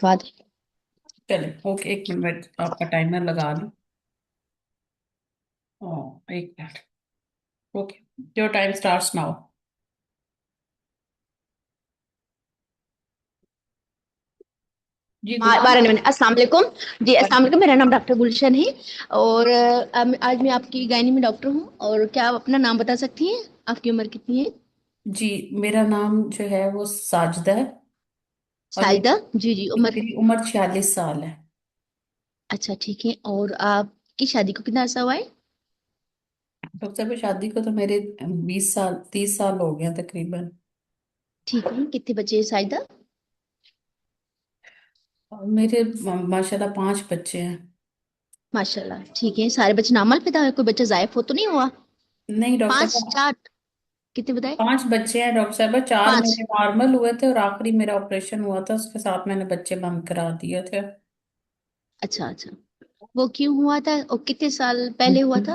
बाद। चले, okay, 1 minute आपका टाइमर लगा लो। ओ, 1 minute. Okay, your time starts now. जी, गुड। 12 मिनट। अस्सलाम वालेकुम। जी अस्सलाम वालेकुम, मेरा नाम डॉक्टर गुलशन है। और आज मैं आपकी गायनी में डॉक्टर हूँ। और क्या आप अपना नाम बता सकती हैं? आपकी उम्र कितनी है? जी, मेरा नाम जो है वो साजिदा है। और साइदा। जी जी, उम्र? मेरी उम्र 46 साल है। अच्छा ठीक है। और आपकी शादी को कितना अर्सा हुआ है? डॉक्टर साहब, शादी को तो मेरे 20 साल 30 साल हो गए हैं तकरीबन। ठीक है। कितने बच्चे हैं साइदा? और मेरे माशाल्लाह 5 बच्चे हैं। माशाल्लाह। ठीक है। सारे बच्चे नॉर्मल पैदा हुए? कोई बच्चा जायफ हो तो नहीं हुआ? नहीं डॉक्टर पांच, साहब, चार? कितने बताए? 5 बच्चे हैं डॉक्टर साहब। 4 पांच। मेरे नॉर्मल हुए थे और आखिरी मेरा ऑपरेशन हुआ था, उसके साथ मैंने बच्चे बंद करा दिए थे। अच्छा अच्छा। वो क्यों हुआ था और कितने साल पहले हुआ था?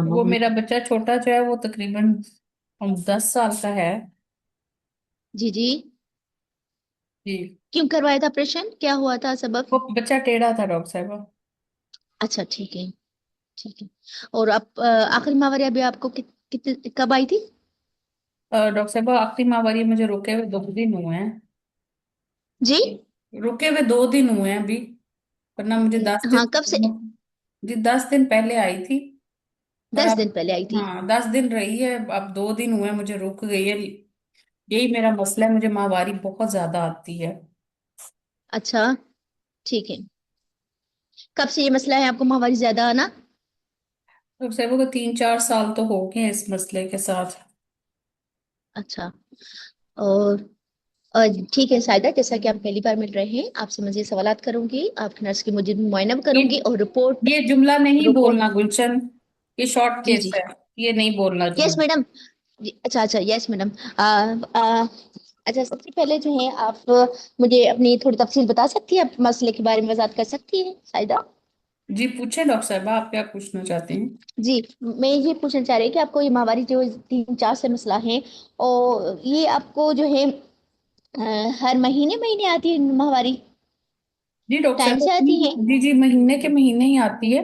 वो मेरा बच्चा छोटा जो है वो तकरीबन 10 साल का है। जी जी। जी। क्यों करवाया था ऑपरेशन? क्या हुआ था सबब? वो बच्चा टेढ़ा था डॉक्टर साहब। अच्छा ठीक है। ठीक है। और आप आखिरी माहवारी अभी आपको कितने कब आई थी? डॉक्टर साहब, आखिरी माहवारी मुझे रुके हुए 2 दिन हुए हैं। जी। रुके हुए 2 दिन हुए हैं अभी। वरना मुझे 10 दिन। हाँ, कब से? जी, 10 दिन पहले आई थी। पर 10 अब, दिन पहले आई थी? हाँ, 10 दिन रही है। अब 2 दिन हुए हैं, मुझे रुक गई है। यही मेरा मसला है, मुझे माहवारी बहुत ज्यादा आती है। अच्छा ठीक है। कब से ये मसला है आपको माहवारी ज्यादा आना? डॉक्टर साहब को 3-4 साल तो हो गए हैं इस मसले के साथ। अच्छा। और ठीक है सायदा, जैसा कि आप पहली बार मिल रहे हैं, आपसे मुझे सवालात करूंगी, आपके नर्स की मुझे मुआयना भी ये करूंगी और रिपोर्ट। ये जुमला नहीं रिपोर्ट। बोलना गुलशन। ये शॉर्ट जी केस जी। है। ये नहीं बोलना यस जुमला। मैडम। जी, अच्छा अच्छा, यस मैडम। अच्छा, सबसे पहले जो है आप मुझे अपनी थोड़ी तफसील बता सकती है? आप मसले के बारे में वजाहत कर सकती है सायदा? जी, पूछे डॉक्टर साहब, आप क्या पूछना चाहते हैं? जी। मैं ये पूछना चाह रही हूँ कि आपको ये माहवारी जो 3-4 से मसला है, और ये आपको जो है हर महीने महीने आती है माहवारी? जी डॉक्टर टाइम साहब, से आती है? जी जी, महीने के महीने ही आती है।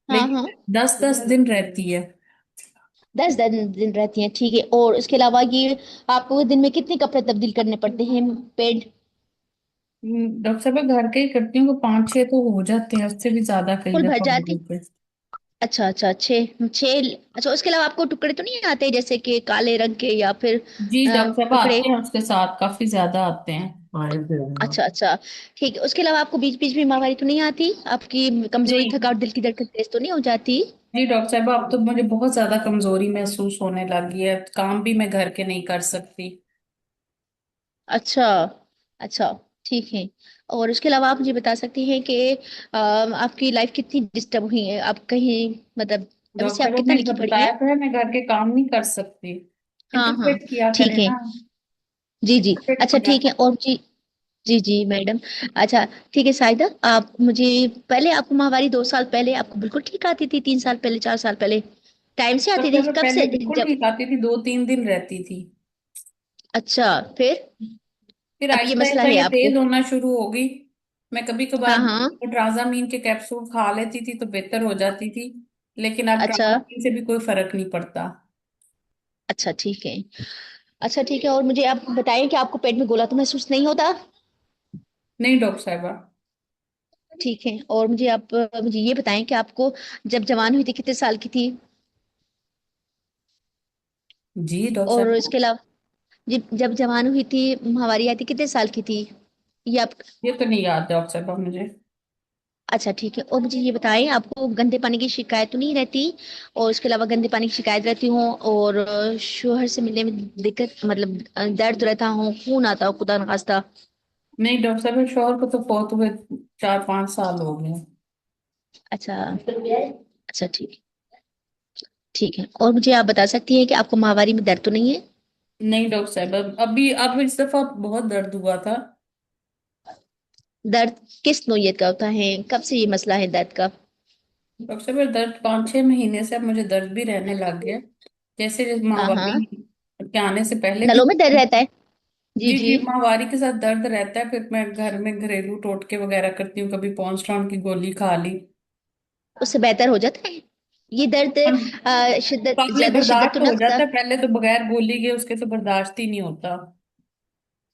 हाँ हाँ। लेकिन 10-10 दिन रहती है। 10 दिन रहती हैं, ठीक है। और उसके अलावा ये आपको दिन में कितने कपड़े तब्दील करने पड़ते हैं? पेड? डॉक्टर साहब, मैं घर के ही करती हूँ, 5-6 तो हो जाते हैं, उससे भी ज्यादा कई फुल भर दफा हो जाती? जाते हैं। अच्छा अच्छा, छः छः। अच्छा, उसके अलावा आपको टुकड़े तो नहीं आते जैसे कि काले रंग के या फिर जी डॉक्टर साहब, टुकड़े? आते हैं, उसके साथ काफी ज्यादा आते हैं। अच्छा अच्छा। ठीक है। उसके अलावा आपको बीच बीच में माहवारी तो नहीं आती? आपकी कमजोरी, नहीं। थकावट, दिल की धड़कन तेज तो नहीं हो जाती? जी डॉक्टर साहब, अब तो मुझे बहुत ज्यादा कमजोरी महसूस होने लगी है, काम भी मैं घर के नहीं कर सकती। अच्छा अच्छा। ठीक है। और उसके अलावा आप मुझे बता सकती हैं कि आपकी लाइफ कितनी डिस्टर्ब हुई है? आप कहीं मतलब अभी से डॉक्टर आप साहब, कितना मैंने लिखी जब पढ़ी हैं? बताया तो है, मैं घर के काम नहीं कर सकती। हाँ हाँ। इंटरप्रेट किया करें ठीक है। ना। जी जी। इंटरप्रेट अच्छा किया। ठीक है। और जी, जी जी मैडम। अच्छा ठीक है साइदा, आप मुझे पहले, आपको माहवारी 2 साल पहले आपको बिल्कुल ठीक आती थी? 3 साल पहले, 4 साल पहले टाइम से आती डॉक्टर थी? साहब, कब पहले से? बिल्कुल जब? ठीक आती थी, 2-3 दिन रहती थी। अच्छा। फिर फिर अब ये आहिस्ता मसला आहिस्ता है ये आपको? तेज होना शुरू हो गई। मैं कभी हाँ कभार हाँ। ट्राजामीन के कैप्सूल खा लेती थी तो बेहतर हो जाती थी। लेकिन अब अच्छा ट्राजामीन से भी कोई फर्क नहीं पड़ता। अच्छा। ठीक है। अच्छा ठीक है। और मुझे आप बताएं कि आपको पेट में गोला तो महसूस नहीं होता? नहीं डॉक्टर साहबा। ठीक है। और मुझे आप मुझे ये बताएं कि आपको जब जवान हुई थी कितने साल की थी? जी डॉक्टर और साहब, इसके अलावा जब जवान हुई थी, हमारी आई थी, कितने साल की थी? ये आप? ये तो नहीं याद डॉक्टर साहबा मुझे। अच्छा ठीक है। और मुझे ये बताएं, आपको गंदे पानी की शिकायत तो नहीं रहती? और उसके अलावा गंदे पानी की शिकायत रहती हो, और शोहर से मिलने में दिक्कत, मतलब दर्द रहता हो, खून आता हो खुदा न खास्ता? नहीं डॉक्टर साहब, मेरे शौहर को तो बहुत हुए 4-5 साल हो गए। अच्छा अच्छा। ठीक ठीक है। और मुझे आप बता सकती हैं कि आपको माहवारी में दर्द तो नहीं है? नहीं डॉक्टर साहब, अभी अब इस दफा बहुत दर्द हुआ था। दर्द किस नोयत का होता है? कब से ये मसला है दर्द का? डॉक्टर साहब, मेरे दर्द 5-6 महीने से अब मुझे दर्द भी रहने लग गया। जैसे जैसे हाँ हाँ। माहवारी के आने से पहले भी। नलों में दर्द रहता है? जी जी जी। जी, माहवारी के साथ दर्द रहता है, फिर मैं घर में घरेलू टोटके वगैरह करती हूँ, कभी पॉन्सटॉन की गोली खा ली। उससे बेहतर हो जाता है? ये दर्द हम शिद्दत, पगले ज्यादा शिद्दत तो बर्दाश्त ना हो होता? जाता है, पहले तो बगैर गोली के उसके तो बर्दाश्त ही नहीं होता।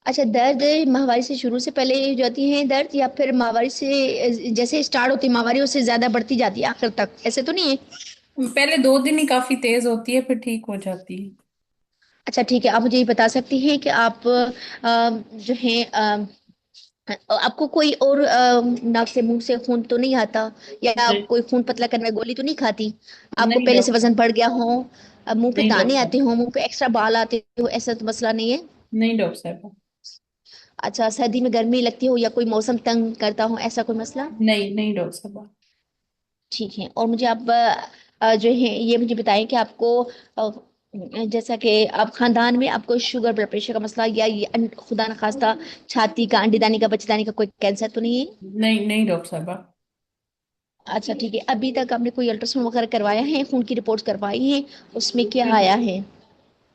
अच्छा, दर्द माहवारी से शुरू से पहले हो जाती है दर्द, या फिर माहवारी से जैसे स्टार्ट होती है माहवारी उससे ज्यादा बढ़ती जाती है आखिर तक, ऐसे तो नहीं है? पहले 2 दिन ही काफी तेज होती है, फिर ठीक हो जाती है। अच्छा ठीक है, आप मुझे ये बता सकती हैं कि आप जो है आपको कोई और नाक से मुंह से खून तो नहीं आता, या आप नहीं कोई खून पतला करने वाली गोली तो नहीं खाती? आपको नहीं पहले से डॉक्टर। वजन बढ़ गया हो, मुंह पे नहीं दाने डॉक्टर। आते हो, मुंह पे एक्स्ट्रा बाल आते हो, ऐसा तो मसला नहीं है? नहीं डॉक्टर साहब। अच्छा, सर्दी में गर्मी लगती हो या कोई मौसम तंग करता हो, ऐसा कोई मसला? नहीं नहीं डॉक्टर साहब। ठीक है, और मुझे आप जो है ये मुझे बताएं कि आपको जैसा कि आप खानदान में आपको शुगर ब्लड प्रेशर का मसला, या ये खुदा न खास्ता छाती का, अंडीदानी का, बच्चेदानी का कोई कैंसर तो नहीं है? नहीं नहीं डॉक्टर साहब। अच्छा ठीक है, अभी तक आपने कोई अल्ट्रासाउंड वगैरह करवाया है, खून की रिपोर्ट करवाई है, उसमें क्या नहीं आया है?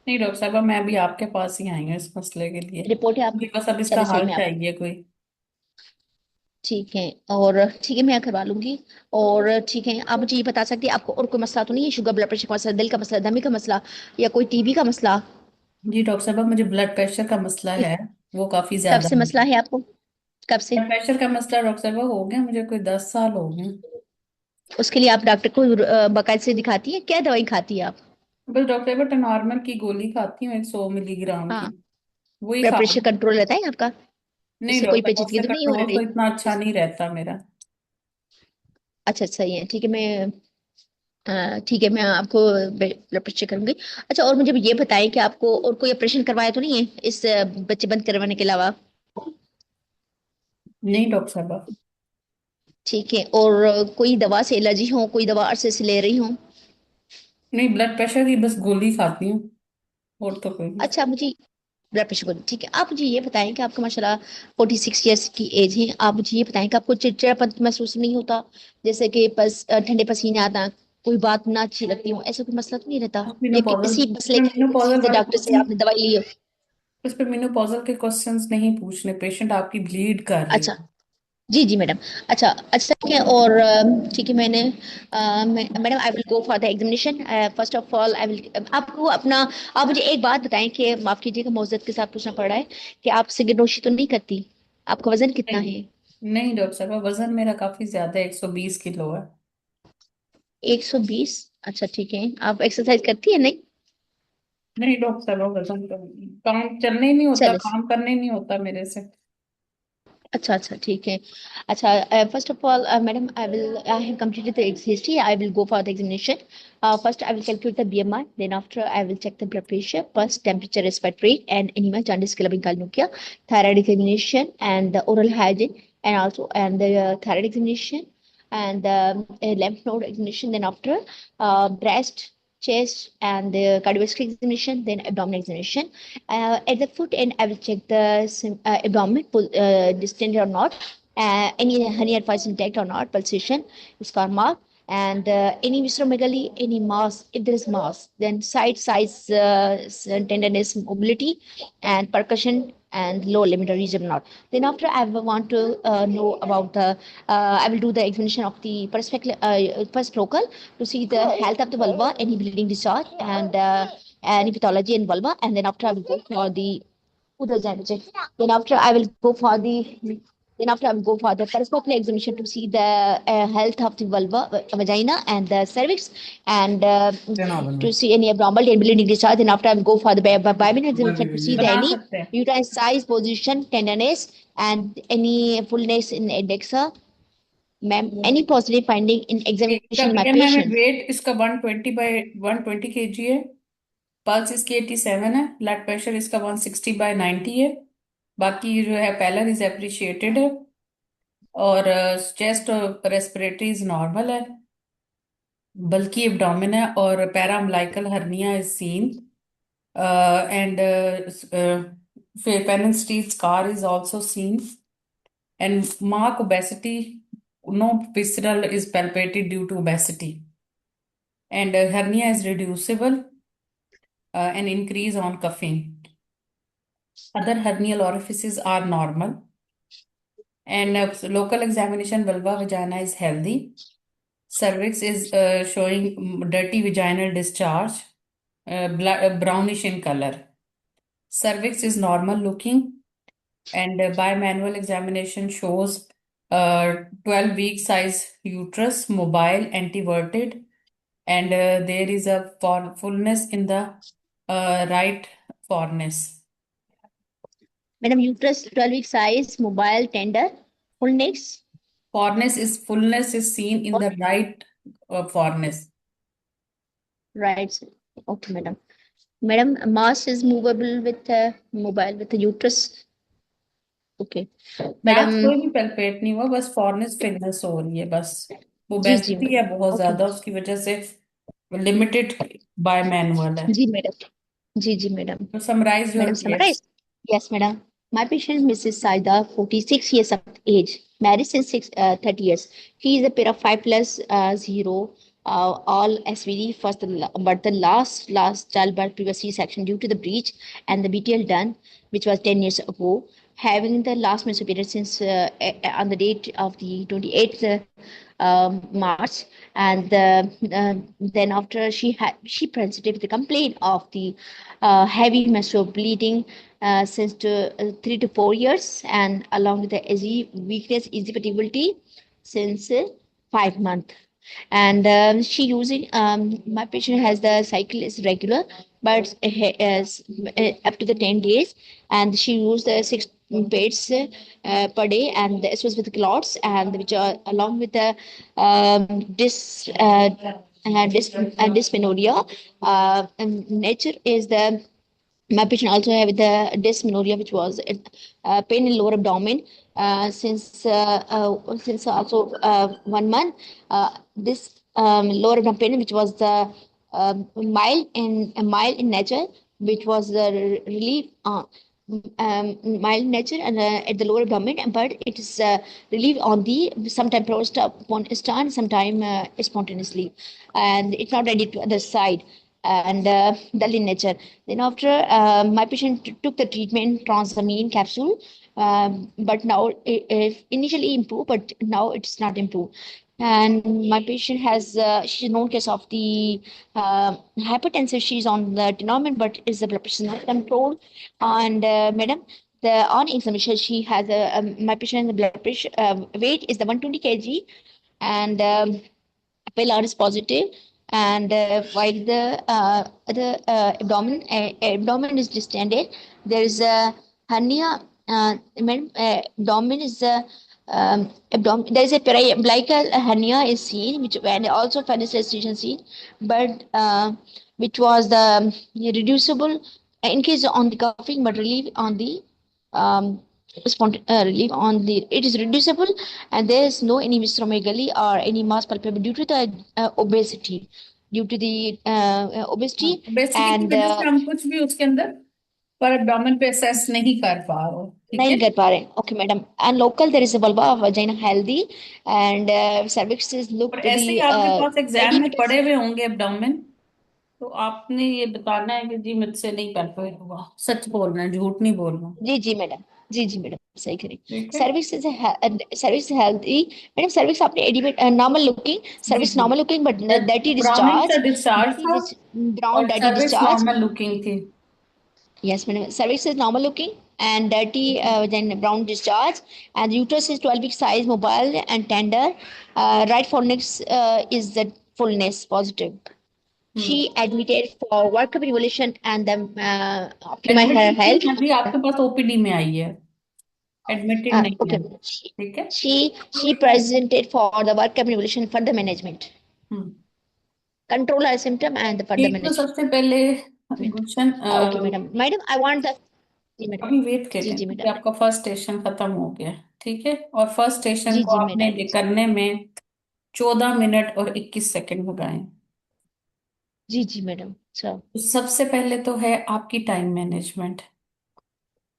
नहीं डॉक्टर साहब, मैं अभी आपके पास ही आई हूँ इस मसले के लिए। रिपोर्ट है आप? मुझे बस अब इसका चले सही हल में आप, चाहिए कोई। ठीक है, और ठीक है मैं करवा लूंगी। और ठीक है, आप मुझे ये बता सकती हैं आपको और कोई मसला तो नहीं है? शुगर ब्लड प्रेशर का मसला, दिल का मसला, दमे का मसला, या कोई टीबी का मसला? जी डॉक्टर साहब, मुझे ब्लड प्रेशर का मसला ये है, वो काफी कब ज्यादा से है। मसला है आपको? कब से? ब्लड प्रेशर का मसला डॉक्टर साहब हो गया मुझे कोई 10 साल हो गए। उसके लिए आप डॉक्टर को बाकायदे से दिखाती है? क्या दवाई खाती है आप? बस डॉक्टर साहब नॉर्मल की गोली खाती हूँ, 100 मिलीग्राम की, हाँ। वही ब्लड खा प्रेशर रही हूँ। कंट्रोल रहता है आपका? नहीं उससे कोई डॉक्टर साहब, पेचीदगी उससे तो नहीं हो कंट्रोल तो रही? इतना अच्छा नहीं रहता मेरा। अच्छा सही है, ठीक है, मैं ठीक है, मैं आपको ब्लड प्रेशर करूंगी। अच्छा, और मुझे ये बताएं कि आपको और कोई ऑपरेशन करवाया तो नहीं है इस बच्चे बंद करवाने के अलावा? नहीं डॉक्टर साहब। ठीक है, और कोई दवा से एलर्जी हो, कोई दवा अरसे से ले रही हो? नहीं, ब्लड प्रेशर की बस गोली खाती हूँ, और तो कोई नहीं। अच्छा, मुझे ब्लड प्रेशर को, ठीक है, आप मुझे ये बताएं कि आपका माशाल्लाह 46 ईयर्स की एज है, आप मुझे ये बताएं कि आपको चिड़चिड़ापन महसूस नहीं होता? जैसे कि ठंडे पसीने आता, कोई बात ना अच्छी लगती हो, ऐसा कोई मसला तो नहीं रहता? या कि मेनोपॉजल, इसी मसले की वजह मेनोपॉजल से वाले डॉक्टर से क्वेश्चन, आपने दवाई ली हो? इस पे मेनोपॉजल के क्वेश्चंस नहीं पूछने, पेशेंट आपकी ब्लीड कर रही अच्छा, जी जी मैडम। अच्छा अच्छा, ठीक है, और ठीक है, madam I will go for the examination. First of all I will आपको अपना, आप मुझे एक बात बताएं कि माफ कीजिएगा मोज़्ज़त के साथ पूछना पड़ रहा है, कि आप सिगरेट नोशी तो नहीं करती? आपका वजन कितना नहीं है? नहीं डॉक्टर साहब, वजन मेरा काफी ज्यादा है, 120 किलो है। 120? अच्छा ठीक है, आप एक्सरसाइज करती है नहीं? नहीं डॉक्टर साहब, वजन तो काम चलने ही नहीं होता, चले, काम करने नहीं होता मेरे से। अच्छा अच्छा ठीक है। अच्छा, first of all madam, I have completed the history, I will go for the examination. First I will calculate the BMI, then after I will check the blood pressure, pulse, temperature, respiratory rate, and anemia, jaundice, clubbing, kalnukia, thyroid examination, and the oral hygiene, and also and the thyroid examination, and the lymph node examination, then after breast, chest, and the cardiovascular examination, then abdominal examination. At the foot end, I will check the abdomen distended or not, any hernia files intact or not, pulsation, scar mark, and any visceromegaly, any mass. If there is mass, then side size tenderness, mobility, and percussion, and lower limb region or not. Then after I will want to know about the, I will do the examination of the first local to see the health of the vulva, any bleeding discharge, and any pathology in vulva, and then after I will go for the Uddar Janajay. Then after I will go for the then after I will go for the periscopic examination to see the health of the vulva, vagina, and the cervix, and to see any abnormal and bleeding discharge. Then after I will go for the bimanual examination to see the बना any सकते हैं। uterine size, position, tenderness, and any fullness in indexa. Ma'am, any positive finding in इसका examination in my BMI patient? Weight इसका 120/120 kg है। Pulse इसकी 87 है। Blood pressure इसका 160/90 है। बाकी जो है पैलर इज एप्रिशिएटेड है। और चेस्ट रेस्पिरेटरी इज नॉर्मल है। बल्कि एब्डोमेन है, और paraumbilical hernia is seen, and Pfannenstiel scar is also seen, and mark obesity, no visceral is palpated due to obesity, and hernia is reducible, and increase on caffeine. Other hernial orifices are normal. And local examination, vulva vagina is healthy. Cervix is showing dirty vaginal discharge, brownish in color. Cervix is normal looking, and bimanual examination shows 12-week size uterus, mobile, anteverted, and there is a fullness in the right fornix. Madam, uterus 12-week size, mobile, tender, full necks. Fullness is seen in the right fornix. Right. Okay, madam. Madam, mass is movable with mobile with the uterus. Okay. Math Madam, कोई भी palpate नहीं हुआ, बस फॉरनेस fullness हो रही है बस। जी जी obesity madam. है बहुत Okay. ज्यादा, उसकी वजह से लिमिटेड बाय मैनुअल है। जी madam. जी जी madam. तो समराइज योर Madam, केस। summarize. Yes, madam. My patient, Mrs. Saida, 46 years of age, married since 30 years. She is a pair of 5 plus 0, all SVD first, but the last childbirth previous C-section due to the breach and the BTL done, which was 10 years ago. Having the last menstrual period since on the date of the 28th March, and then after she presented with a complaint of the heavy menstrual bleeding since 3 to 4 years, and along with the easy weakness, easy fatiguity since 5 months. And she using my patient has the cycle is regular, but is up to the 10 days, and she used the 6 pads per day, and this was with clots, and which are along with the dysmenorrhea. And nature is the my patient also have the dysmenorrhea, which was pain in lower abdomen since also 1 month. This lower abdomen pain, which was the mild in nature, which was the relief. Mild in nature and at the lower abdomen, but it is relieved on the sometime start, sometime spontaneously, and it's not ready to other side, and dull in nature. Then after my patient took the treatment transamine capsule, but now it initially improved, but now it's not improved. And my patient has she's known case of the hypertensive. She's on the tenormin, but is the blood pressure not controlled. And madam, the on examination she has a my patient the blood pressure weight is the 120 kg, and Pilar is positive, and while the abdomen is distended, there is a hernia. Abdomen is a abdomen. There is a umbilical hernia is seen, which and also fenestrous lesion seen, but which was the reducible in case on the coughing, but relief on the um, relief on the it is reducible, and there is no any visceromegaly or any mass palpable due to the obesity, due to the obesity, obesity की and वजह से हम कुछ भी उसके अंदर पर abdomen पे असेस नहीं कर पा रहे हो, ठीक है। नहीं कर पा रहे. Okay, madam. And local there is a vulva vagina healthy, and cervixes look और to ऐसे the ही आपके पास एग्जाम में diameter. पड़े हुए होंगे एब्डोमेन, तो आपने ये बताना है कि जी मुझसे नहीं पेल्पेट हुआ, सच बोलना है, झूठ नहीं बोलना। जी जी मैडम. जी जी मैडम, सही करें. ठीक है। Cervix is cervix healthy. Madam cervix आपने एडिमेट नॉर्मल लुकिंग, जी सर्विस जी, normal looking, but dirty brownish सा डिस्चार्ज, डिस्चार्ज डर्टी था ब्राउन और dirty cervix discharge. Normal looking थी। Yes, madam. Cervix is normal looking and dirty, then brown discharge. And uterus is 12 week size, mobile and tender. Right fornix is the fullness positive. Hmm. She admitted for workup evaluation and the optimize her admitted health. नहीं, अभी आपके पास OPD में आई है, admitted नहीं है। Okay. ठीक है। She presented for the workup evaluation for the management. Hmm. Control her symptom and the further ठीक, तो management. सबसे पहले गुलशन, Okay, madam. Madam, I want the. जी madam. अभी वेट जी करें जी क्योंकि madam. आपका फर्स्ट स्टेशन खत्म हो गया है, ठीक है। और फर्स्ट स्टेशन जी को जी आपने madam. करने में 14 मिनट और 21 सेकंड लगाए। जी जी madam. So. तो सबसे पहले तो है आपकी टाइम मैनेजमेंट।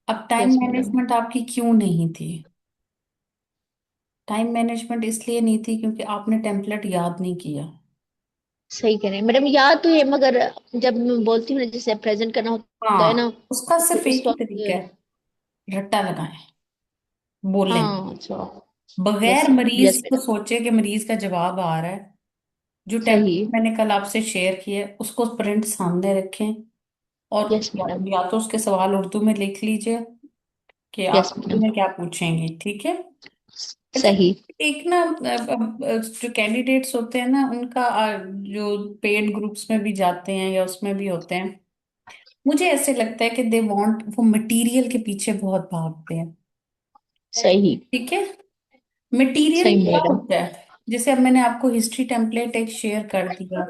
अब टाइम Yes, madam. मैनेजमेंट आपकी क्यों नहीं थी? टाइम मैनेजमेंट इसलिए नहीं थी क्योंकि आपने टेम्पलेट याद नहीं किया। सही कह रहे हैं मैडम, याद तो है मगर जब मैं बोलती हूँ ना, जैसे प्रेजेंट करना होता है ना, हाँ, उसका तो सिर्फ उस एक ही तरीका वक्त। है, रट्टा लगाएं बोलने का। हाँ अच्छा। बगैर यस। मरीज यस को मैडम। सोचे कि मरीज का जवाब आ रहा है, जो सही। टेम्पलेट मैंने कल आपसे शेयर किया है उसको प्रिंट सामने रखें, और यस मैडम। या तो उसके सवाल उर्दू में लिख लीजिए कि यस आप उर्दू मैडम। में क्या पूछेंगे, ठीक है। अच्छा, सही। एक ना जो कैंडिडेट्स होते हैं ना उनका जो पेड ग्रुप्स में भी जाते हैं या उसमें भी होते हैं, मुझे ऐसे लगता है कि दे वांट, वो मटेरियल के पीछे बहुत भागते हैं, सही। ठीक है। मटेरियल सही क्या मैडम। होता है? जैसे अब मैंने आपको हिस्ट्री टेम्पलेट एक शेयर कर दिया।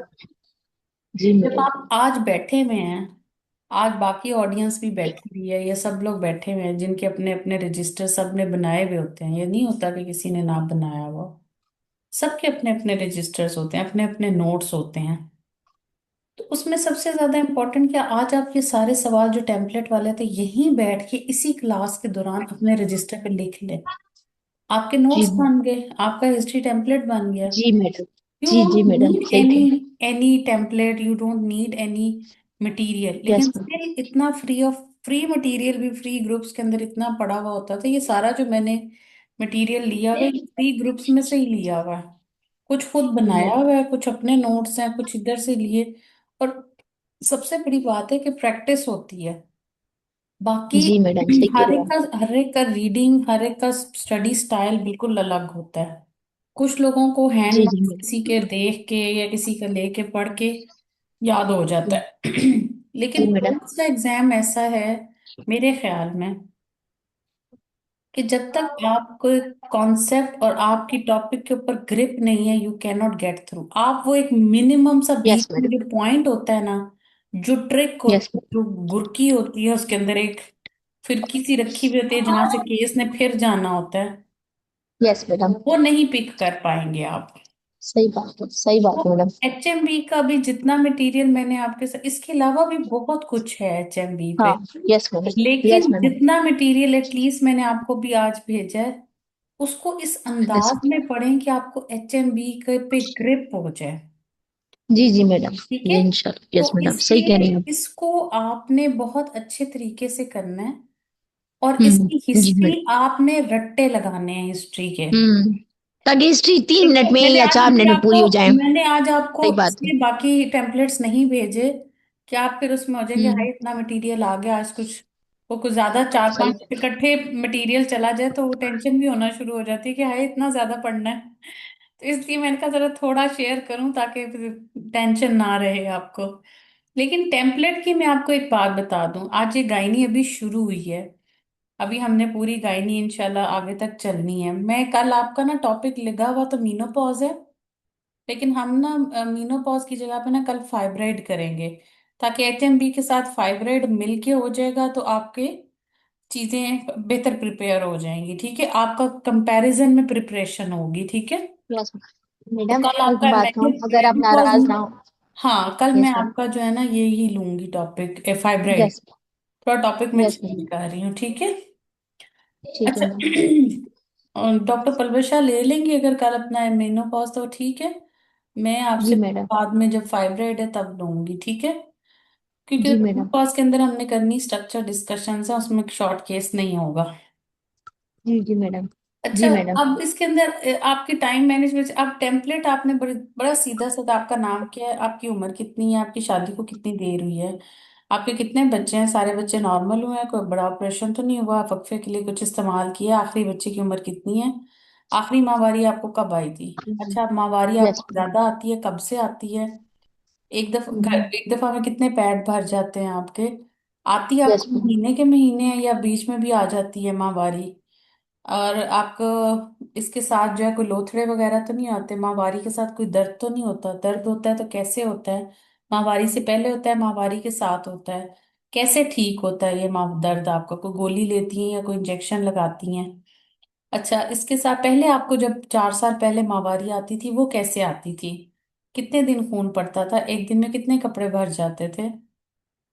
जी जब मैडम। आप आज बैठे हुए हैं, आज बाकी ऑडियंस भी बैठी हुई है, ये सब लोग बैठे हुए हैं जिनके अपने अपने रजिस्टर सब ने बनाए हुए होते हैं, ये नहीं होता कि किसी ने ना बनाया हुआ। सबके अपने अपने रजिस्टर्स होते हैं, अपने अपने नोट्स होते हैं। तो उसमें सबसे ज्यादा इम्पोर्टेंट क्या, आज आप ये सारे सवाल जो टेम्पलेट वाले थे यहीं बैठ के इसी क्लास के दौरान अपने रजिस्टर पे लिख ले। आपके जी नोट्स बन गए, आपका हिस्ट्री टेम्पलेट बन गया। जी मैडम। यू जी जी डोंट मैडम, नीड सही एनी कह। Any template, you don't need any material, yes लेकिन मैडम। स्टिल इतना फ्री मटेरियल भी फ्री ग्रुप्स के अंदर इतना पड़ा हुआ होता था। ये सारा जो मैंने मटेरियल लिया हुआ है फ्री ग्रुप्स में से ही लिया हुआ है, कुछ खुद बनाया हुआ है, कुछ अपने नोट्स हैं, कुछ इधर से लिए। और सबसे बड़ी बात है कि प्रैक्टिस होती है। बाकी जी मैडम, सही कह रहे हो आप। हर एक का रीडिंग, हर एक का स्टडी स्टाइल बिल्कुल अलग होता है। कुछ लोगों को हैंड जी जी नोट्स मैडम। किसी के देख के या किसी का लेके पढ़ के याद हो जाता है। जी लेकिन मैडम। पुलिस का एग्जाम ऐसा है मेरे ख्याल में कि जब तक आपको कॉन्सेप्ट और आपकी टॉपिक के ऊपर ग्रिप नहीं है, you can not get through. आप वो एक मिनिमम सा यस बीच में मैडम। जो पॉइंट होता है ना, जो ट्रिक यस होती है, मैडम। जो गुरकी होती है उसके अंदर एक फिरकी सी रखी हुई होती है जहां से केस ने फिर जाना होता है, यस मैडम। वो नहीं पिक कर पाएंगे आप। सही बात है, सही बात है तो मैडम। HMB का भी जितना मटेरियल मैंने आपके साथ, इसके अलावा भी बहुत कुछ है HMB पे, हाँ। Yes madam. यस लेकिन मैडम। जितना मटेरियल एटलीस्ट मैंने आपको भी आज भेजा है उसको इस यस। अंदाज में पढ़ें कि आपको HMB के पे ग्रिप हो जाए, जी जी मैडम। ठीक है। ये इंशाल्लाह, यस तो मैडम, सही कह इसलिए रही हैं आप। इसको आपने बहुत अच्छे तरीके से करना है, और इसकी जी हिस्ट्री मैडम। आपने रट्टे लगाने हैं हिस्ट्री के। हम्म। ताकि हिस्ट्री 3 मिनट में मैंने या आज 4 मिनट अभी में आपको पूरी हो जाए। मैंने आज आपको सही बात है। इसलिए बाकी टेम्पलेट्स नहीं भेजे कि आप फिर उसमें हो जाएंगे, हाई हम्म। इतना मटेरियल आ गया आज, कुछ वो कुछ ज्यादा चार सही पांच है। इकट्ठे मटेरियल चला जाए तो वो टेंशन भी होना शुरू हो जाती है कि हाई इतना ज्यादा पढ़ना है। तो इसलिए मैंने कहा जरा थोड़ा शेयर करूं ताकि टेंशन ना रहे आपको। लेकिन टेम्पलेट की मैं आपको एक बात बता दूं, आज ये गायनी अभी शुरू हुई है, अभी हमने पूरी गायनी इंशाल्लाह आगे तक चलनी है। मैं कल आपका ना टॉपिक लगा हुआ तो मीनोपॉज है, लेकिन हम ना मीनोपॉज की जगह पे ना कल फाइब्राइड करेंगे, ताकि HMB के साथ फाइब्राइड मिलके हो जाएगा तो आपके चीजें बेहतर प्रिपेयर हो जाएंगी, ठीक है, आपका कंपैरिजन में प्रिपरेशन होगी, ठीक है। यस तो मैडम, कल एक आपका बात कहूँ, अगर आप मेनोपॉज, नाराज ना हो। हाँ कल मैं यस मैडम। आपका जो है ना ये ही लूंगी टॉपिक, फाइब्राइड, यस। थोड़ा टॉपिक में यस चेंज मैडम। कर रही हूँ, ठीक है। ठीक है अच्छा, मैडम। और डॉक्टर पलवशा ले लेंगे अगर कल अपना मेनोपॉज तो ठीक है। मैं जी आपसे मैडम। बाद में जब फाइब्राइड है तब लूंगी, ठीक है। क्योंकि जी मैडम। मेनोपॉज के अंदर हमने करनी स्ट्रक्चर डिस्कशन है, उसमें शॉर्ट केस नहीं होगा। जी जी मैडम। अच्छा, जी मैडम। अब इसके अंदर आपकी टाइम मैनेजमेंट, आप टेम्पलेट आपने बड़ा सीधा साधा, आपका नाम क्या है, आपकी उम्र कितनी है, आपकी शादी को कितनी देर हुई है, आपके कितने बच्चे हैं, सारे बच्चे नॉर्मल हुए हैं, कोई बड़ा ऑपरेशन तो नहीं हुआ, वक्फे के लिए कुछ इस्तेमाल किया, आखिरी बच्चे की उम्र कितनी है, आखिरी माहवारी आपको कब आई थी। अच्छा, माहवारी यस। आपको ज्यादा आती है, कब से आती है, एक दफा में कितने पैड भर जाते हैं आपके, आती है यस आपको मैडम। महीने के महीने या बीच में भी आ जाती है माहवारी, और आपको इसके साथ जो है कोई लोथड़े वगैरह तो नहीं आते, माहवारी के साथ कोई दर्द तो नहीं होता, दर्द होता है तो कैसे होता है, माहवारी से पहले होता है, माहवारी के साथ होता है, कैसे ठीक होता है ये माह दर्द, आपका कोई गोली लेती हैं या कोई इंजेक्शन लगाती हैं। अच्छा, इसके साथ पहले आपको जब 4 साल पहले माहवारी आती थी वो कैसे आती थी, कितने दिन खून पड़ता था, एक दिन में कितने कपड़े भर जाते थे।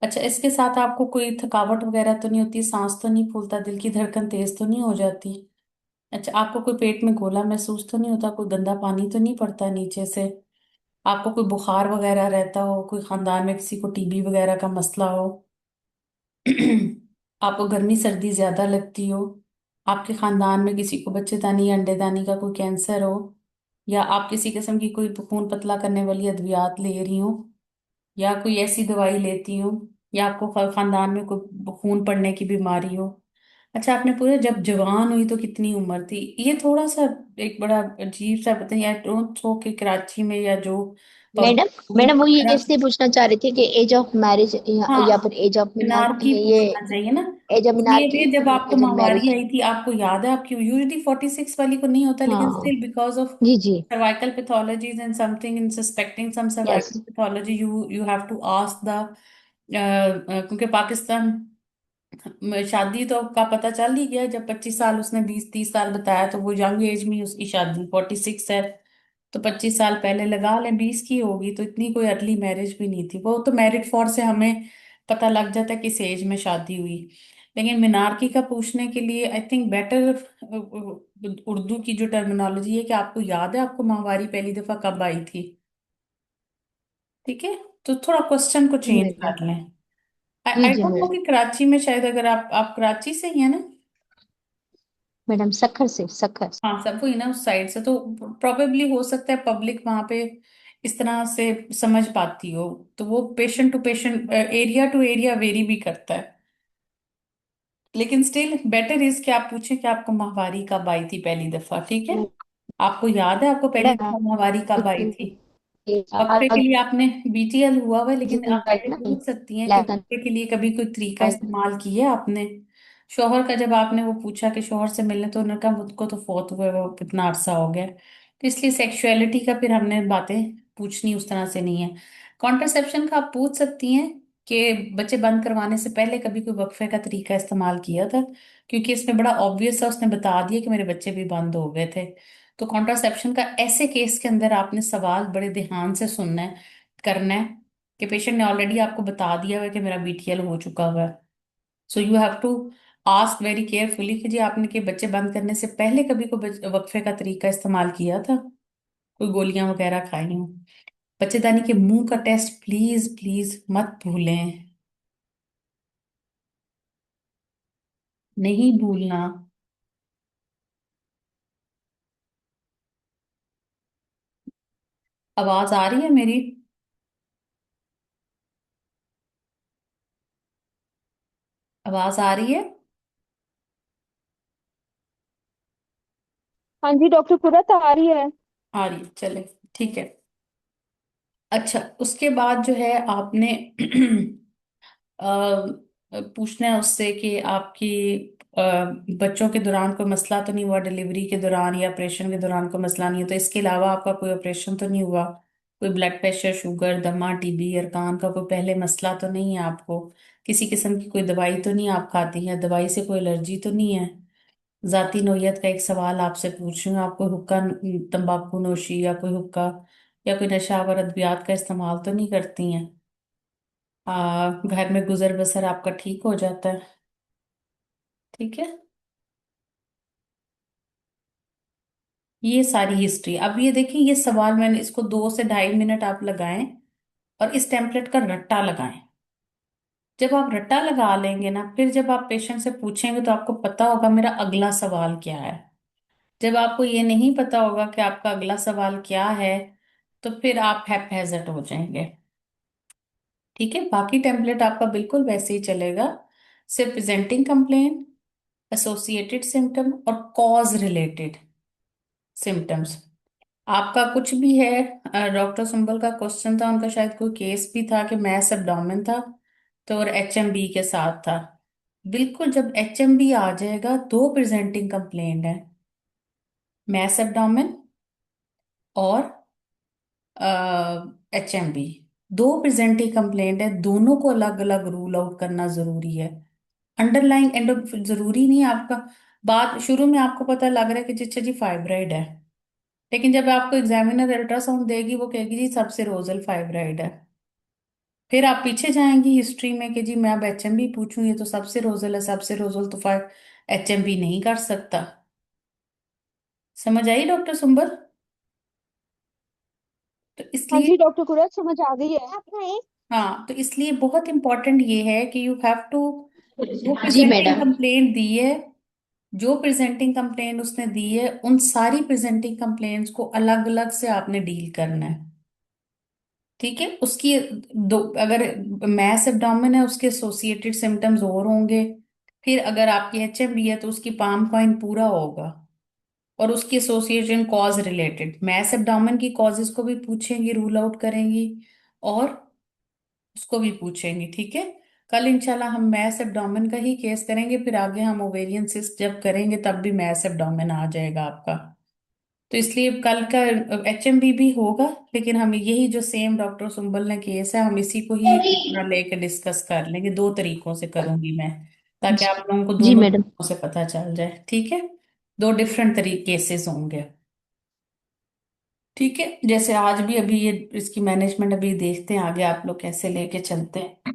अच्छा, इसके साथ आपको कोई थकावट वगैरह तो नहीं होती, सांस तो नहीं फूलता, दिल की धड़कन तेज तो नहीं हो जाती। अच्छा, आपको कोई पेट में गोला महसूस तो नहीं होता, कोई गंदा पानी तो नहीं पड़ता नीचे से। आपको कोई बुखार वगैरह रहता हो, कोई खानदान में किसी को टीबी वगैरह का मसला हो, आपको गर्मी सर्दी ज्यादा लगती हो, आपके खानदान में किसी को बच्चेदानी या अंडेदानी का कोई कैंसर हो, या आप किसी किस्म की कोई खून पतला करने वाली अद्वियात ले रही हो, या कोई ऐसी दवाई लेती हो, या आपको खानदान में कोई खून पड़ने की बीमारी हो। अच्छा, आपने पूछा जब जवान हुई तो कितनी उम्र थी, ये थोड़ा सा एक बड़ा अजीब सा पता नहीं, आई डोंट सो कि कराची में या जो मैडम, पब्लिक मैडम वो ये वगैरह। इसलिए पूछना चाह रही थी कि एज ऑफ मैरिज या हाँ, फिर एज ऑफ मीनार की ये पूछना चाहिए ना, एज ऑफ मीनार इसलिए की भी जब आपको एज ऑफ माहवारी मैरिज। आई थी, आपको याद है, आपकी यूजुअली 46 वाली को नहीं होता, लेकिन हाँ स्टिल बिकॉज ऑफ जी जी। cervical pathologies and something in suspecting some yes. cervical pathology, you have to ask the क्योंकि पाकिस्तान शादी तो का पता चल ही गया, जब 25 साल, उसने 20-30 साल बताया, तो वो यंग एज में ही उसकी शादी, 46 है, तो 25 साल पहले लगा लें, 20 की होगी, तो इतनी कोई अर्ली मैरिज भी नहीं थी। वो तो मैरिड फॉर से हमें पता लग जाता है किस एज में शादी हुई। लेकिन मिनारकी का पूछने के लिए आई थिंक बेटर उर्दू की जो टर्मिनोलॉजी है कि आपको याद है आपको माहवारी पहली दफा कब आई थी। ठीक है, तो थोड़ा क्वेश्चन को जी चेंज मैडम। कर लें। आई जी आई जी डोंट नो मैडम। कि कराची में शायद, अगर आप कराची से ही है ना। मैडम सखर से, सखर। हाँ, सब वही ना, उस साइड से, तो प्रोबेबली हो सकता है पब्लिक वहां पे इस तरह से समझ पाती हो। तो वो patient to patient, area to area vary भी करता है। लेकिन स्टिल बेटर इज कि आप पूछें कि आपको माहवारी कब आई थी पहली दफा। ठीक है, आपको याद है आपको पहली मैडम दफा माहवारी कब आई थी? ये वक्फे के साल लिए आपने बीटीएल हुआ हुआ है, लेकिन जून आप का ये ना, पूछ सकती हैं कि 11 वक्फे के लिए कभी कोई तरीका का। इस्तेमाल किया आपने? शोहर का जब आपने वो पूछा कि शोहर से मिलने, तो उन्होंने कहा मुझको तो फौत हुए वो कितना अरसा हो गया। तो इसलिए सेक्सुअलिटी का फिर हमने बातें पूछनी उस तरह से नहीं है। कॉन्ट्रासेप्शन का आप पूछ सकती हैं कि बच्चे बंद करवाने से पहले कभी कोई वक्फे का तरीका इस्तेमाल किया था, क्योंकि इसमें बड़ा ऑब्वियस है, उसने बता दिया कि मेरे बच्चे भी बंद हो गए थे। तो कॉन्ट्रासेप्शन का ऐसे केस के अंदर आपने सवाल बड़े ध्यान से सुनना है, करना है, कि पेशेंट ने ऑलरेडी आपको बता दिया हुआ है कि मेरा बीटीएल हो चुका हुआ है। So you have to ask very carefully कि जी आपने के बच्चे बंद करने से पहले कभी कोई वक्फे का तरीका इस्तेमाल किया था, कोई गोलियां वगैरह खाई हो। बच्चेदानी के मुंह का टेस्ट प्लीज प्लीज मत भूलें, नहीं भूलना। आवाज आ रही है मेरी? आवाज आ रही है? हाँ जी डॉक्टर, कुर्रत आ रही है। आ रही है, चले, ठीक है। अच्छा, उसके बाद जो है आपने पूछना है उससे कि आपकी अ, बच्चों के दौरान कोई मसला तो नहीं हुआ, डिलीवरी के दौरान या ऑपरेशन के दौरान कोई मसला नहीं है, तो इसके अलावा आपका कोई ऑपरेशन तो नहीं हुआ, कोई ब्लड प्रेशर, शुगर, दमा, टीबी, अरकान का कोई पहले मसला तो नहीं है आपको, किसी किस्म की कोई दवाई तो नहीं आप खाती हैं, दवाई से कोई एलर्जी तो नहीं है। जाती नोयत का एक सवाल आपसे पूछ रही हूँ, आप कोई हुक्का, तंबाकू नोशी या कोई हुक्का या कोई नशावर अद्वियात का इस्तेमाल तो नहीं करती हैं? घर में गुजर बसर आपका ठीक हो जाता है? ठीक है, ये सारी हिस्ट्री। अब ये देखिए, ये सवाल मैंने इसको 2 से ढाई मिनट आप लगाएं और इस टेम्पलेट का रट्टा लगाएं। जब आप रट्टा लगा लेंगे ना, फिर जब आप पेशेंट से पूछेंगे तो आपको पता होगा मेरा अगला सवाल क्या है। जब आपको ये नहीं पता होगा कि आपका अगला सवाल क्या है, तो फिर आप हैप्पैज़ेट हो जाएंगे। ठीक है, बाकी टेम्पलेट आपका बिल्कुल वैसे ही चलेगा, सिर्फ प्रेजेंटिंग कंप्लेन, एसोसिएटेड सिम्टम और कॉज रिलेटेड सिम्टम्स। आपका कुछ भी है, डॉक्टर सुंबल का क्वेश्चन था, उनका शायद कोई केस भी था कि मैस एब्डोमेन था, तो और एचएमबी के साथ था। बिल्कुल, जब एचएमबी आ जाएगा, दो प्रेजेंटिंग कंप्लेंट है, मैस एब्डोमेन और एचएमबी, दो प्रेजेंटिंग कंप्लेंट है, दोनों को अलग अलग रूल आउट करना जरूरी है। अंडरलाइंग एंडो जरूरी नहीं है आपका, बात शुरू में आपको पता लग रहा है कि जी अच्छा जी फाइब्राइड है, लेकिन जब आपको एग्जामिनर अल्ट्रासाउंड देगी वो कहेगी जी सबसे रोजल फाइब्राइड है। फिर आप पीछे जाएंगी हिस्ट्री में कि जी मैं अब एचएमबी पूछूं, ये तो सबसे रोजल है, सबसे रोजल तो फाइव एचएमबी नहीं कर सकता। समझ आई डॉक्टर सुंबल? तो इसलिए हाँ इसलिए जी डॉक्टर कुरत, समझ आ गई है। हाँ, तो इसलिए बहुत इंपॉर्टेंट ये है कि यू हैव टू, जो जी प्रेजेंटिंग मैडम। कंप्लेंट दी है, जो प्रेजेंटिंग कंप्लेंट उसने दी है, उन सारी प्रेजेंटिंग कंप्लेंट्स को अलग अलग से आपने डील करना है। ठीक है, उसकी दो, अगर मैस एब्डोमेन है उसके एसोसिएटेड सिम्टम्स और होंगे। फिर अगर आपकी एचएमबी है तो उसकी पाम पॉइंट पूरा होगा, और उसकी association cause related mass abdomen की कॉजेज को भी पूछेंगी, रूल आउट करेंगी, और उसको भी पूछेंगी। ठीक है, कल इंशाल्लाह हम मैस एब्डोमेन का ही केस करेंगे, फिर आगे हम ओवेरियन सिस्ट जब करेंगे तब भी मैस एब्डोमेन आ जाएगा आपका। तो इसलिए कल का एचएमबी भी होगा, लेकिन हम यही जो सेम डॉक्टर सुंबल ने केस है, हम इसी को ही थोड़ा लेके डिस्कस कर लेंगे। दो तरीकों से करूंगी मैं, ताकि आप लोगों को जी दोनों मैडम। तरीकों से पता चल जाए। ठीक है, दो डिफरेंट तरीके केसेस होंगे। ठीक है, जैसे आज भी अभी ये इसकी मैनेजमेंट अभी देखते हैं आगे आप लोग कैसे लेके चलते हैं।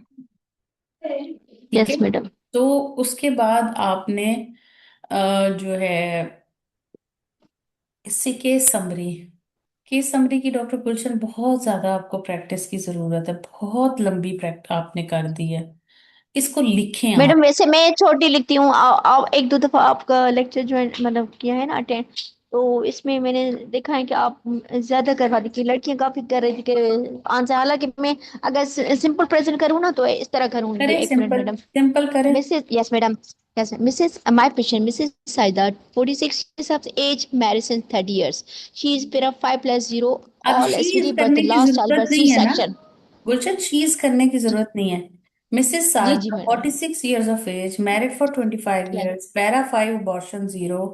ठीक है, यस मैडम। तो उसके बाद आपने जो है इससे केस समरी की डॉक्टर गुलशन बहुत ज्यादा आपको प्रैक्टिस की जरूरत है, बहुत लंबी प्रैक्टिस आपने कर दी है। इसको लिखें आप। मैडम वैसे मैं छोटी लिखती हूँ, आप एक दो दफा आपका लेक्चर ज्वाइन मतलब किया है ना अटेंड, तो इसमें मैंने देखा है कि आप ज्यादा करवा दी कि लड़कियां काफी कर रही थी कि आंसर, हालांकि मैं अगर सिंपल प्रेजेंट करूँ ना तो इस तरह करूंगी। करें, एक मिनट सिंपल मैडम। सिंपल करें। Mrs. Yes, madam. Yes, Mrs. My patient, Mrs. Saidat, 46 years of age, married since 30 years. She is para 5 plus 0, अब all शीज SVD, but करने the की last child जरूरत was नहीं है ना, C-section. गुलशन, शीज करने की जरूरत नहीं है। मिसेस जी जी Sarda, madam. 46 years of age, married for 25 Yes, years, para 5, abortion 0,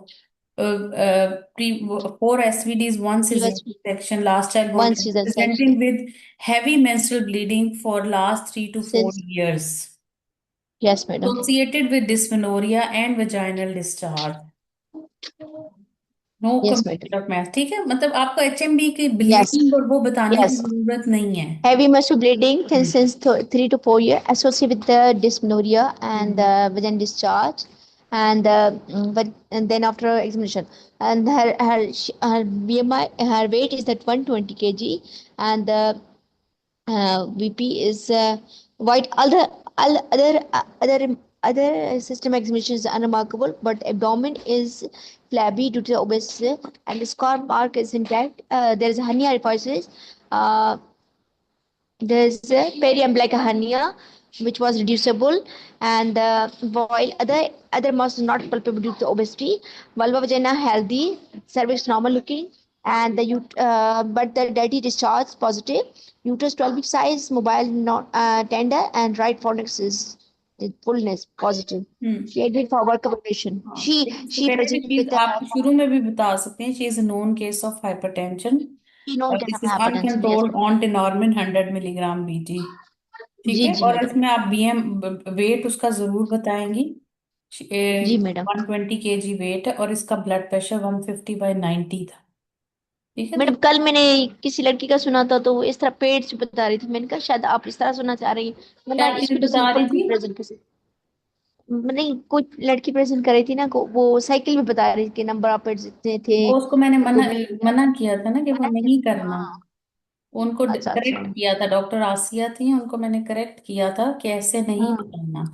four SVDs, one previous cesarean section, last child born, one season presenting section. with heavy menstrual bleeding for last 3 to 4 Since, years, yes, madam. associated with dysmenorrhea and vaginal discharge. No Yes, madam. Complete of math. ठीक है, मतलब आपको HMB की Yes, bleeding और वो बताने की yes. जरूरत नहीं है। Heavy muscle bleeding since 3 to 4 years, associated with the dysmenorrhea and hmm. the vaginal discharge, and and then after examination, and her BMI, her weight is that 120 kg, and the VP is white. Other system examinations are unremarkable, but abdomen is flabby due to the obesity, and the scar mark is intact. There is hernia hypothesis. Uh, there's a periumbilical hernia, which was reducible, and while other muscles not palpable due to obesity, vulva vagina healthy, cervix normal looking, and but the dirty discharge positive, uterus 12 week size, mobile not tender, and right fornix is fullness positive. Hmm. She agreed for work accommodation. हाँ, She देखिए, इससे she पहले भी presented चीज with the आप शुरू में भी बता सकते हैं, she is known case of hypertension, known और case this of is hypertension. Yes, uncontrolled on Tenormin 100 mg BD. ठीक जी है, जी और मैडम। इसमें आप बीएम वेट उसका जरूर बताएंगी। जी मैडम। 120 kg वेट है, और इसका ब्लड प्रेशर 150/90 था। ठीक है, तो मैडम कल मैंने किसी लड़की का सुना था तो वो इस तरह पेट से बता रही थी, मैंने कहा शायद आप इस तरह सुनना चाह रही हैं, वरना क्या इसको चीज तो बता रही सिंपल भी थी? प्रेजेंट कर सकते। नहीं, कुछ लड़की प्रेजेंट कर रही थी ना, वो साइकिल में बता रही थी कि नंबर ऑफ पेट जितने थे। वो उसको मैंने तो मना मैं मना किया था ना कि वो नहीं करना। हाँ। उनको अच्छा अच्छा। करेक्ट किया था, डॉक्टर आसिया थी, उनको मैंने करेक्ट किया था कि ऐसे नहीं हाँ, बताना।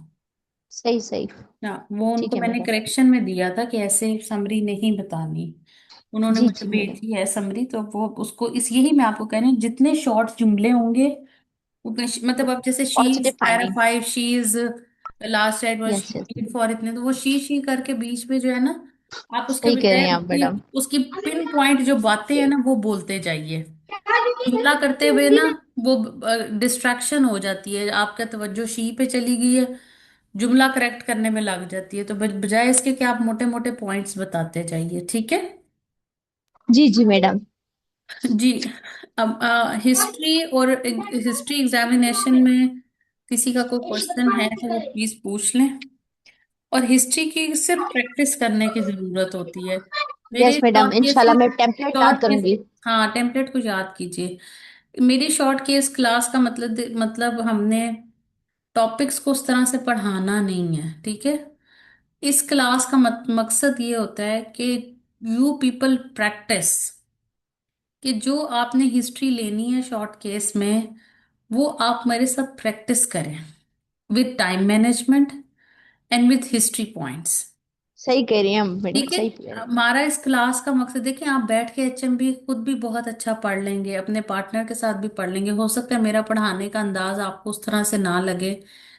सही सही। ना, वो ठीक उनको है मैंने मैडम। करेक्शन में दिया था कि ऐसे समरी नहीं बतानी। उन्होंने जी मुझे जी मैडम। भेजी है समरी, तो वो उसको इस यही मैं आपको कह रही हूँ, जितने शॉर्ट जुमले होंगे उतने मतलब अब जैसे she is positive para finding. 5, she is last right was, yes she yes. Need for इतने, तो वो शी करके बीच में जो है ना, आप उसके सही कह रही बजाय हैं आप उसकी मैडम। उसकी पिन पॉइंट जो बातें हैं ना वो बोलते जाइए। जुमला करते हुए ना वो डिस्ट्रैक्शन हो जाती है, आपका तवज्जो शी पे चली गई है, जुमला करेक्ट करने में लग जाती है, तो बजाय इसके कि आप मोटे मोटे पॉइंट्स बताते जाइए। ठीक है। जी जी मैडम। जी। अब हिस्ट्री और हिस्ट्री एग्जामिनेशन में किसी का कोई क्वेश्चन है तो वो प्लीज पूछ लें। और हिस्ट्री की सिर्फ प्रैक्टिस करने की जरूरत होती है। मेरे यस मैडम, शॉर्ट इंशाल्लाह केसेस, मैं टेम्पलेट याद शॉर्ट केस, करूंगी। हाँ, टेम्पलेट को याद कीजिए। मेरी शॉर्ट केस क्लास का मतलब हमने टॉपिक्स को उस तरह से पढ़ाना नहीं है। ठीक है, इस क्लास का मकसद ये होता है कि यू पीपल प्रैक्टिस, कि जो आपने हिस्ट्री लेनी है शॉर्ट केस में, वो आप मेरे साथ प्रैक्टिस करें with time management and with history points. सही कह रही हैं हम मैडम, ठीक है। सही कह रही हैं। हमारा इस क्लास का मकसद है कि आप बैठ के एचएमबी खुद भी बहुत अच्छा पढ़ लेंगे, अपने पार्टनर के साथ भी पढ़ लेंगे। हो सकता है मेरा पढ़ाने का अंदाज आपको उस तरह से ना लगे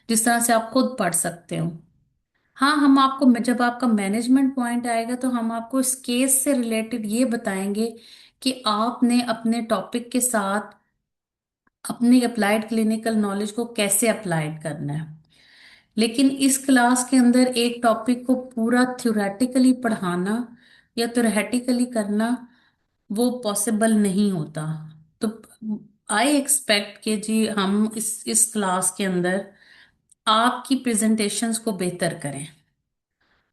जिस तरह से आप खुद पढ़ सकते हो। हाँ, हम आपको जब आपका मैनेजमेंट पॉइंट आएगा तो हम आपको इस केस से रिलेटेड ये बताएंगे कि आपने अपने टॉपिक के साथ अपनी अप्लाइड क्लिनिकल नॉलेज को कैसे अप्लाइड करना है। लेकिन इस क्लास के अंदर एक टॉपिक को पूरा थ्योरेटिकली पढ़ाना या थ्योरेटिकली करना वो पॉसिबल नहीं होता। तो आई एक्सपेक्ट कि जी हम इस क्लास के अंदर आपकी प्रेजेंटेशंस को बेहतर करें,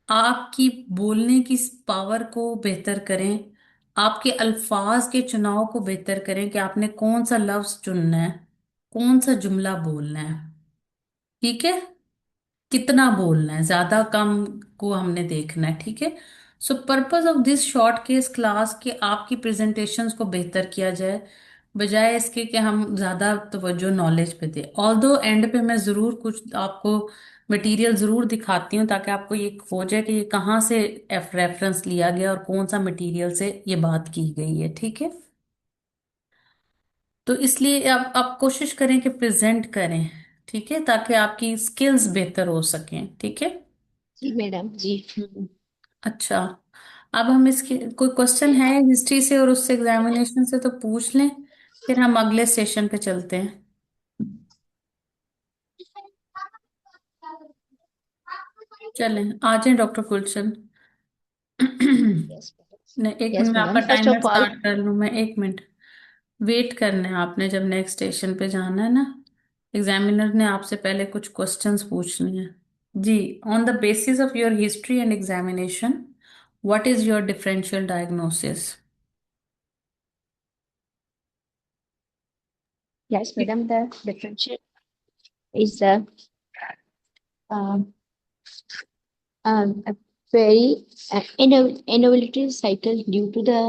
आपकी बोलने की पावर को बेहतर करें, आपके अल्फाज के चुनाव को बेहतर करें कि आपने कौन सा लफ्ज चुनना है, कौन सा जुमला बोलना है। ठीक है। कितना बोलना है, ज्यादा कम को हमने देखना है। ठीक है। सो purpose of this short case class कि आपकी प्रेजेंटेशंस को बेहतर किया जाए, बजाय इसके कि हम ज्यादा तवज्जो नॉलेज पे दें। ऑल्दो एंड पे मैं जरूर कुछ आपको मटेरियल जरूर दिखाती हूँ ताकि आपको ये खोज है कि ये कहाँ से रेफरेंस लिया गया और कौन सा मटेरियल से ये बात की गई है। ठीक है। तो इसलिए आप कोशिश करें कि प्रेजेंट करें। ठीक है, ताकि आपकी स्किल्स बेहतर हो सकें। ठीक है। जी मैडम जी। अच्छा, अब हम इसके कोई क्वेश्चन है हिस्ट्री से और उससे एग्जामिनेशन से तो पूछ लें, फिर हम अगले सेशन पे चलते हैं। चलें, आ जाएं डॉक्टर गुलशन। यस नहीं, एक यस मिनट, मैं मैडम, आपका first timer of all. Start कर लूं। मैं एक मिनट वेट करना है आपने, जब नेक्स्ट स्टेशन पे जाना है ना, एग्जामिनर ने आपसे पहले कुछ क्वेश्चंस पूछने हैं। जी, on the basis of your history and examination, what is your differential diagnosis? Yes madam, the differential is um, a very innovative cycle due to the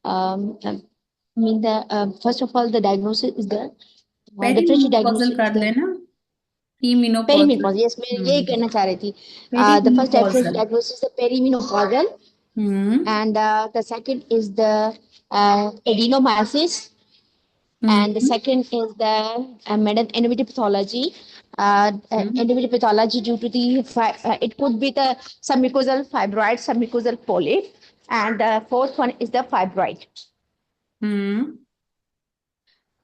I mean the first of all the diagnosis is the differential perimenopausal diagnosis is कर the लेना, पीमिनोपॉजल। Perimenopause. Yes मैं यही हम्म, कहना चाह रही थी। The first differential perimenopausal. diagnosis is the perimenopausal, hmm. and the second is the adenomyosis, and the hmm. second is the endometrial pathology. Hmm. Endometrial pathology due to the it could be the submucosal fibroid, submucosal polyp, and the fourth one is the fibroid, hmm.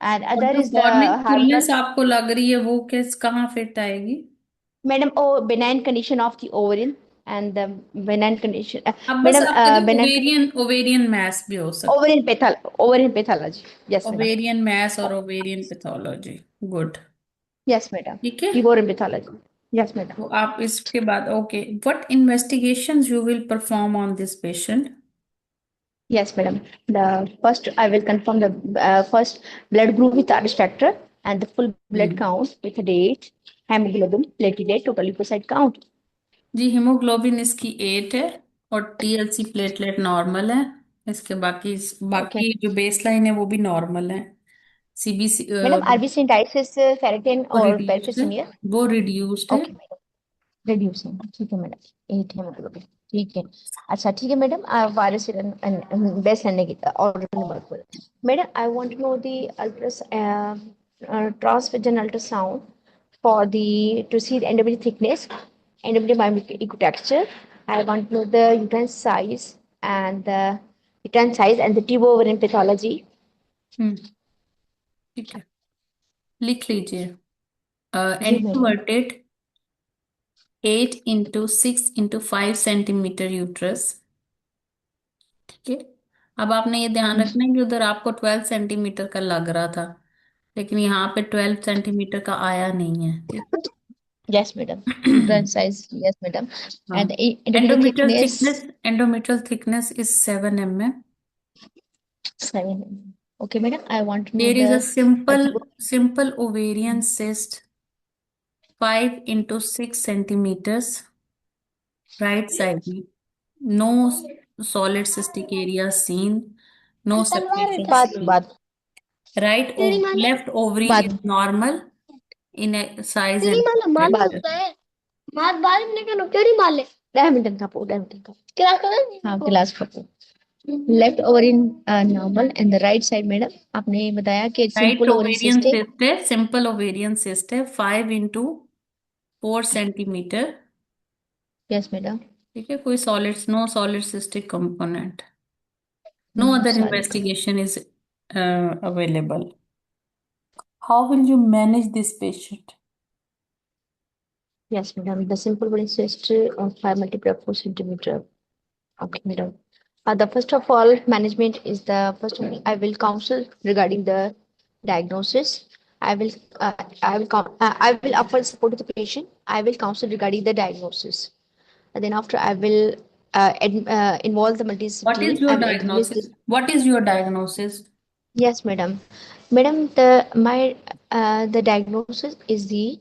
and और other जो is the कॉर्निक hormonal। Fullness आपको लग रही है वो किस कहाँ fit आएगी? Madam, oh, benign condition of the ovarian, and the benign condition, अब बस madam, आप कह दो benign ओवेरियन, ओवेरियन मैस भी हो सकता ovarian pathology. है। Yes, madam. ओवेरियन मैस और ovarian pathology. Good. Yes, madam. ठीक है। Ovarian pathology. Yes, madam. तो आप इसके बाद okay, what investigations you will perform on this patient? Yes, madam. The first, I will confirm the first blood group with R factor and the full blood हम्म। count with a date, hemoglobin, platelet, total leukocyte count. जी, haemoglobin इसकी 8 है और TLC platelet normal है। इसके बाकी Okay. बाकी जो बेसलाइन है वो भी नॉर्मल है। CBC Madam, RBC indices ferritin वो or रिड्यूस्ड है, perfluorine. वो रिड्यूस्ड है। Okay, madam. Reducing. ठीक है मैडम, 8 hemoglobin. ठीक है। अच्छा ठीक है मैडम, वायरस बेस्ट रहने की और बात करें। Madam, I want to know the transvaginal ultrasound for the to see the endometrial thickness, endometrial myometric texture. I want to know the uterine size and the tube ovarian pathology. हम्म। ठीक है, लिख लीजिए। जी मैडम। Anteverted 8 into 6 into 5 centimeter uterus. ठीक है। अब आपने ये ध्यान रखना है कि उधर आपको 12 सेंटीमीटर का लग रहा था, लेकिन यहाँ पे 12 सेंटीमीटर का आया नहीं है। ठीक Yes, madam. है। Uterine size, yes, madam. हाँ, And the endometrial endometrial thickness, thickness, endometrial thickness is 7 mm। 7. Okay, madam. I want to know there is a the simple tube. Simple ovarian cyst 5 into 6 centimeters right side में, no solid cystic area seen, No तलवार secretion बाद seen. बाद Right, तेरी माँ ने left ovary is बाद normal in a size तेरी and माँ ने मालूम structure. बाद होता है मात बाल ने कहा तेरी माँ ले डायमीटर का पो डायमीटर का क्या करें हाँ गिलास का पो left over in normal and the right side madam आपने बताया कि Right simple over in ovarian cyst है cyst है, simple ovarian cyst है, 5 into 4 centimeter. यस मैडम ठीक है, कोई solid, no solid cystic component. No other solid का investigation is available. How will you manage this patient? Yes madam the simple over in cyst of 5 multiplied 4 centimeter okay madam the first of all management is the first one, I will counsel regarding the diagnosis. I will I will offer support to the patient. I will counsel regarding the diagnosis. And then after I will involve the multidisciplinary What is team. your I will introduce diagnosis? this. What is your diagnosis? Yes, madam. Madam, the diagnosis is the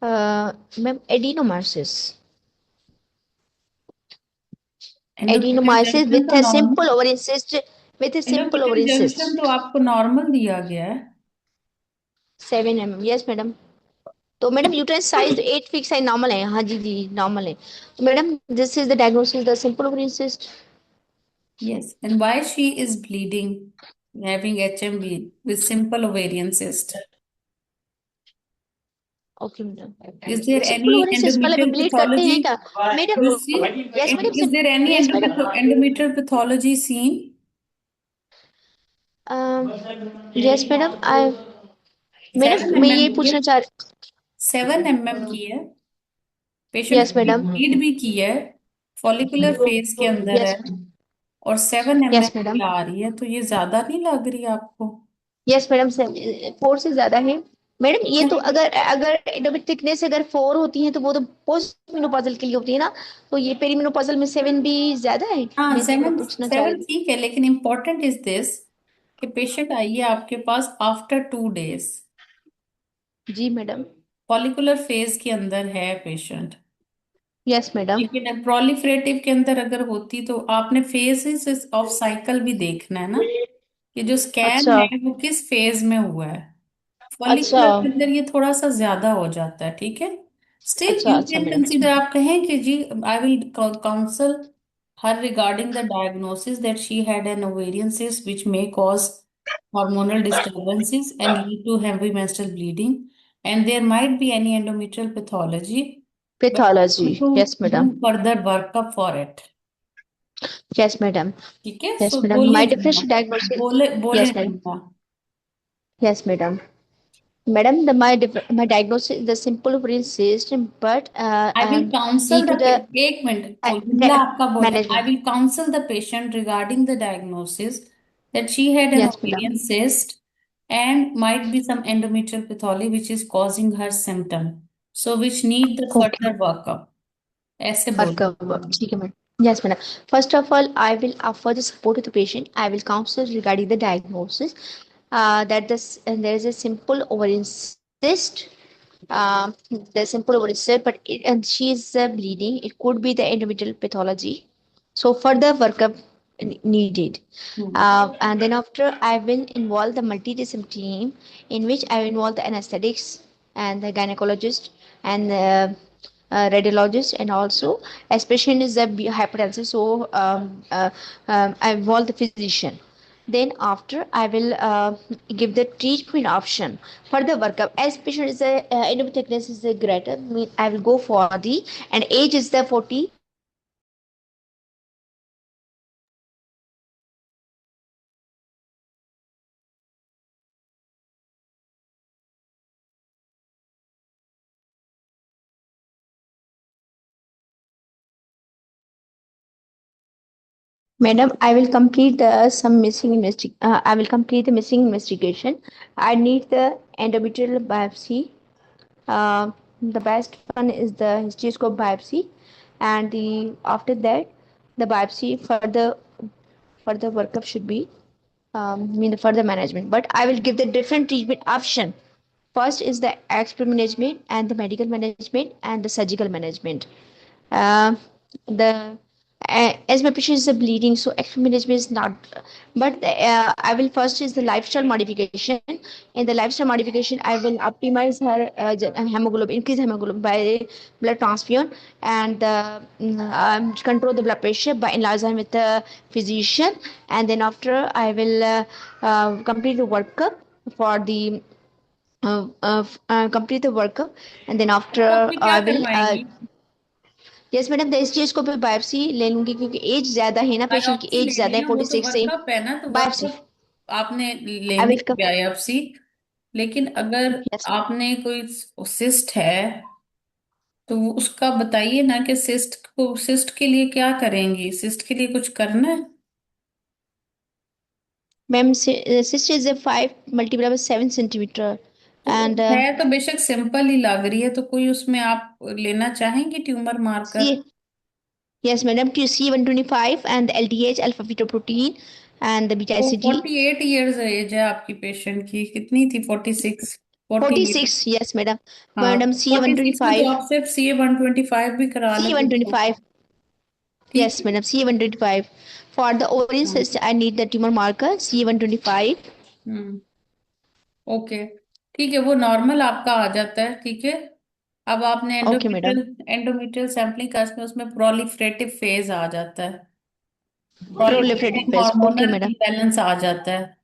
ma'am adenomyosis. Endometrial Adenomyosis junction with तो a normal. simple ovarian cyst. With a simple endometrial ovarian junction cyst. तो आपको normal दिया गया है. 7 mm. Yes, madam. तो madam uterine size 8 feet size normal है हाँ जी जी normal है तो madam this is the diagnosis the simple ovarian cyst Yes. And why she is bleeding, having HMB with simple ovarian cyst? Okay madam Is there simple any ovarian cyst वाले पे endometrial bleed करते हैं pathology? क्या madam You see, yes is madam there any yes madam endometrial pathology seen? Yes madam I 7 madam मैं ये mm की है. पूछना चाह रही 7 mm की है. पेशेंट यस मैडम ब्लीड भी की है. फॉलिकुलर फेज के अंदर यस है. और 7 mm यस मैडम की आ रही है, तो ये ज्यादा नहीं लग रही आपको? यस मैडम 4 से ज्यादा है मैडम ये तो अगर अगर एंडोमेट्रियल थिकनेस अगर 4 होती है तो वो तो पोस्ट मेनोपॉजल के लिए होती है ना तो ये पेरीमेनोपॉजल में 7 भी ज्यादा है हाँ, मैं तो वो सेवन पूछना चाह सेवन रही ठीक है, लेकिन इम्पोर्टेंट इज दिस कि पेशेंट आई है आपके पास आफ्टर 2 days. थी जी मैडम फॉलिकुलर फेज के अंदर है पेशेंट. यस मैडम लेकिन प्रोलिफरेटिव के अंदर अगर होती तो आपने फेजेस ऑफ साइकिल भी देखना है ना, कि जो स्कैन अच्छा है वो किस फेज में हुआ है. अच्छा फॉलिकुलर के अंदर ये थोड़ा सा ज्यादा हो जाता है. ठीक है. स्टिल अच्छा यू अच्छा कैन मैडम कंसीडर, आप कहें कि जी I will counsel her regarding the diagnosis that she had an ovarian cyst which may cause hormonal disturbances and lead to heavy menstrual bleeding, and there might be any endometrial pathology, but pathology to yes do madam further workup for it. Yes madam ठीक है, yes so madam बोले my जितना, differential diagnosis बोले बोले yes madam जितना. Yes madam madam the my diagnosis is the simple ovarian cyst but I will due counsel the, to the एक minute, जुमला आपका बोल रहा है. I management will counsel the patient regarding the diagnosis that she had an yes ovarian madam cyst and might be some endometrial pathology which is causing her symptom, so which need the okay further workup. ऐसे बोलो. workup ठीक है madam yes madam first of all I will offer the support to the patient I will counsel regarding the diagnosis that there is a simple ovarian cyst uh, the simple ovarian cyst but and she is bleeding it could be the endometrial pathology so further workup needed hmm. and then after I will involve the multidisciplinary team in which I will involve the anesthetics and the gynecologist and the radiologist and also especially is the hypertension so I involve the physician then after I will give the treatment option for the workup as patient is the endometrial thickness is the greater I will go for the and age is the 40 Madam, I will complete the some missing I will complete the missing investigation. I need the endometrial biopsy. Uh, the best one is the hysteroscope biopsy, and the after that, the biopsy for the workup should be mean the further management. But I will give the different treatment option. First is the expert management and the medical management and the surgical management. Uh, the as my patient is bleeding, so active management is not. But I will first is the lifestyle modification. In the lifestyle modification, I will optimize her hemoglobin, increase hemoglobin by blood transfusion, and control the blood pressure by enlarging with the physician. And then after, I will complete the workup for the complete the workup, and then after तो आप में क्या I will करवाएंगी? Yes madam इस चीज को भी biopsy ले लूंगी क्योंकि एज ज्यादा है ना, पेशेंट की बायोप्सी एज लेनी ज्यादा है है, वो तो 46 से। वर्कअप है ना, तो बायोप्सी वर्कअप आपने आई लेनी विल है बायोप्सी। लेकिन अगर यस आपने कोई सिस्ट है तो वो उसका बताइए ना कि सिस्ट के लिए क्या करेंगी, सिस्ट के लिए कुछ करना है? Ma'am sister is 5 multiply by 7 centimetre तो एंड है तो बेशक सिंपल ही लग रही है, तो कोई उसमें आप लेना चाहेंगे tumour C marker? Yes madam to C125 and LDH alpha fetoprotein and the beta वो एसिडी 48 ईयर्स एज है आपकी पेशेंट की, कितनी थी? 46? 48? 46 यस मैडम। हाँ, मैडम सी वन 46 ट्वेंटी में तो फाइव आप सिर्फ CA 125 भी करा सी लें वन ट्वेंटी उसको। फाइव ठीक यस है। मैडम C125 फॉर द ओरिन हाँ। Cyst I need the tumour marker C125। Hmm. Okay, ठीक है, वो नॉर्मल आपका आ जाता है, ठीक है। अब आपने ओके मैडम एंडोमेट्रियल सैंपलिंग का इसमें उसमें प्रोलिफरेटिव फेज आ जाता है, proliferative proliferating phase okay hormonal madam. Imbalance आ जाता है।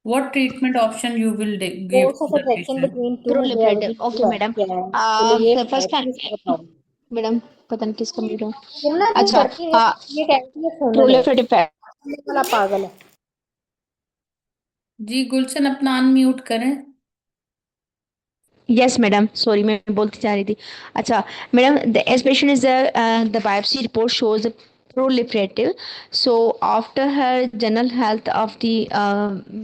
What treatment option you will give course to of the attraction patient? Between two gravity proliferative okay madam. क्या है, तो ये फर्स्ट है, टाइम प्लीज बताओ। मैडम पता नहीं किसका म्यूट हो। तुम ना जो अच्छा करती है, ये कहती है सुन ले, प्रोलिफरेटिव फैट सुनने वाला पागल है। जी गुलशन, अपना अनम्यूट करें। यस मैडम सॉरी मैं बोलती जा रही थी। अच्छा madam the expression is the biopsy report shows proliferative, so after her general health of the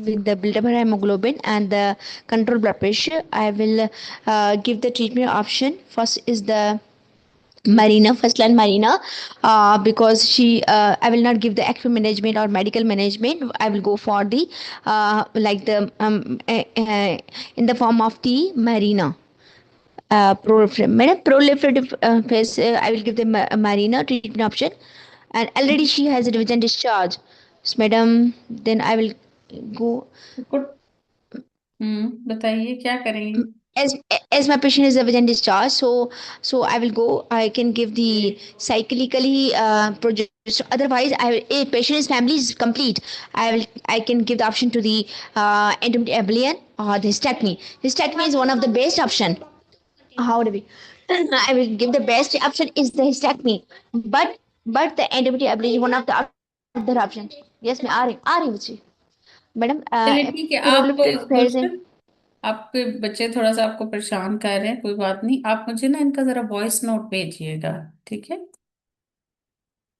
with the build up her hemoglobin and the control blood pressure, I will give the treatment option. First is the Marina, first line Marina, because I will not give the active management or medical management. I will go for the like the in the form of the Marina. Proliferative phase, I will give the Marina treatment option, and already she has a division discharge. So, madam, then I will go good. बताइए क्या करेंगे? as as my patient is a within discharge, so I will go. I can give the cyclically produce. Otherwise, a patient's family is complete. I can give the option to the endometrial ablation or the hysterectomy. Hysterectomy is one of the best option. How do we? I will give the best option is the hysterectomy, but the endometrial ablation one of the other options. Yes, मैं आ रही बच्ची madam चलिए ठीक है, आप proliferative phase है। गुलशन, आपके बच्चे थोड़ा सा आपको परेशान कर रहे हैं, कोई बात नहीं, आप मुझे ना इनका जरा वॉइस नोट भेजिएगा, ठीक है,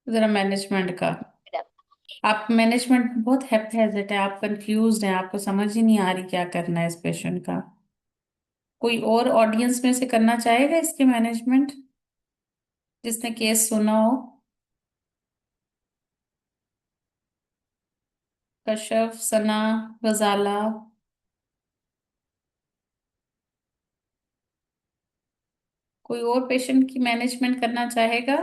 जरा मैनेजमेंट का। आप मैनेजमेंट बहुत हेजिट है, आप कंफ्यूज हैं, आपको समझ ही नहीं आ रही क्या करना है इस पेशेंट का। कोई और ऑडियंस में से करना चाहेगा इसके मैनेजमेंट, जिसने केस सुना हो? कशफ, सना, गजाला, कोई और पेशेंट की मैनेजमेंट करना चाहेगा?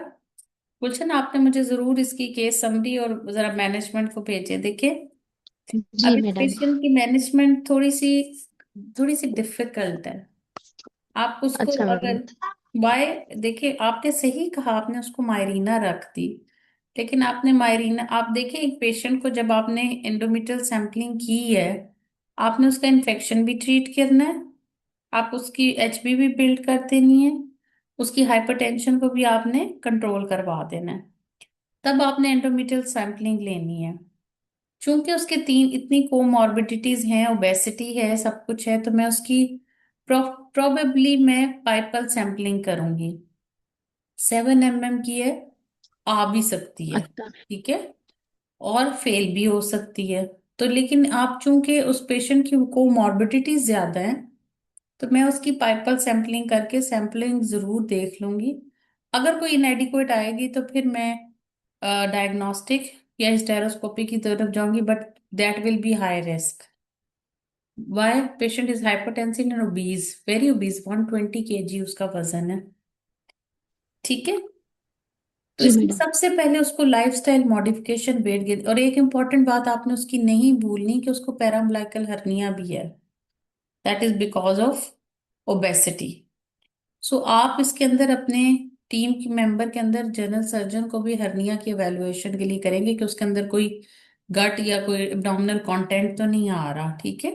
गुलशन, आपने मुझे जरूर इसकी केस समरी और जरा मैनेजमेंट को भेजे, देखिए। जी अब इस मैडम। पेशेंट की मैनेजमेंट थोड़ी सी डिफिकल्ट है। आप उसको अच्छा मैडम। अगर वाय देखिए, आपने सही कहा, आपने उसको मायरीना रख दी, लेकिन आपने मायरीना, आप देखिए एक पेशेंट को जब आपने एंडोमेट्रियल सैंपलिंग की है, आपने उसका इन्फेक्शन भी ट्रीट करना है, आप उसकी एचबी भी बिल्ड कर देनी है, उसकी हाइपरटेंशन को भी आपने कंट्रोल करवा देना है, तब आपने एंडोमेट्रियल सैंपलिंग लेनी है। चूंकि उसके तीन इतनी कोमॉर्बिडिटीज हैं, ओबेसिटी है, सब कुछ है, तो मैं उसकी प्रोबेबली मैं पाइपल सैंपलिंग करूंगी। 7 mm की है, आ भी सकती है, अच्छा ठीक है, और फेल भी हो सकती है। तो लेकिन आप चूंकि उस पेशेंट की कोमॉर्बिडिटीज ज्यादा है, तो मैं उसकी पाइपल सैंपलिंग करके सैंपलिंग जरूर देख लूंगी। अगर कोई इनएडिक्वेट आएगी तो फिर मैं डायग्नोस्टिक या हिस्टेरोस्कोपी की तरफ जाऊंगी, but that will be high risk. Why? Patient is hypertensive and obese, very obese, 120 kg उसका वजन है, ठीक है। तो जी इसमें मैडम। सबसे पहले उसको लाइफस्टाइल मॉडिफिकेशन, वेट गेन, और एक इम्पॉर्टेंट बात आपने उसकी नहीं भूलनी कि उसको पैराम्बलाइकल हर्निया भी है, that is because of obesity. So आप इसके अंदर अपने टीम के मेंबर के अंदर जनरल सर्जन को भी हर्निया की एवेलुएशन के लिए करेंगे कि उसके अंदर कोई गट या कोई एब्डोमिनल कंटेंट तो नहीं आ रहा, ठीक है,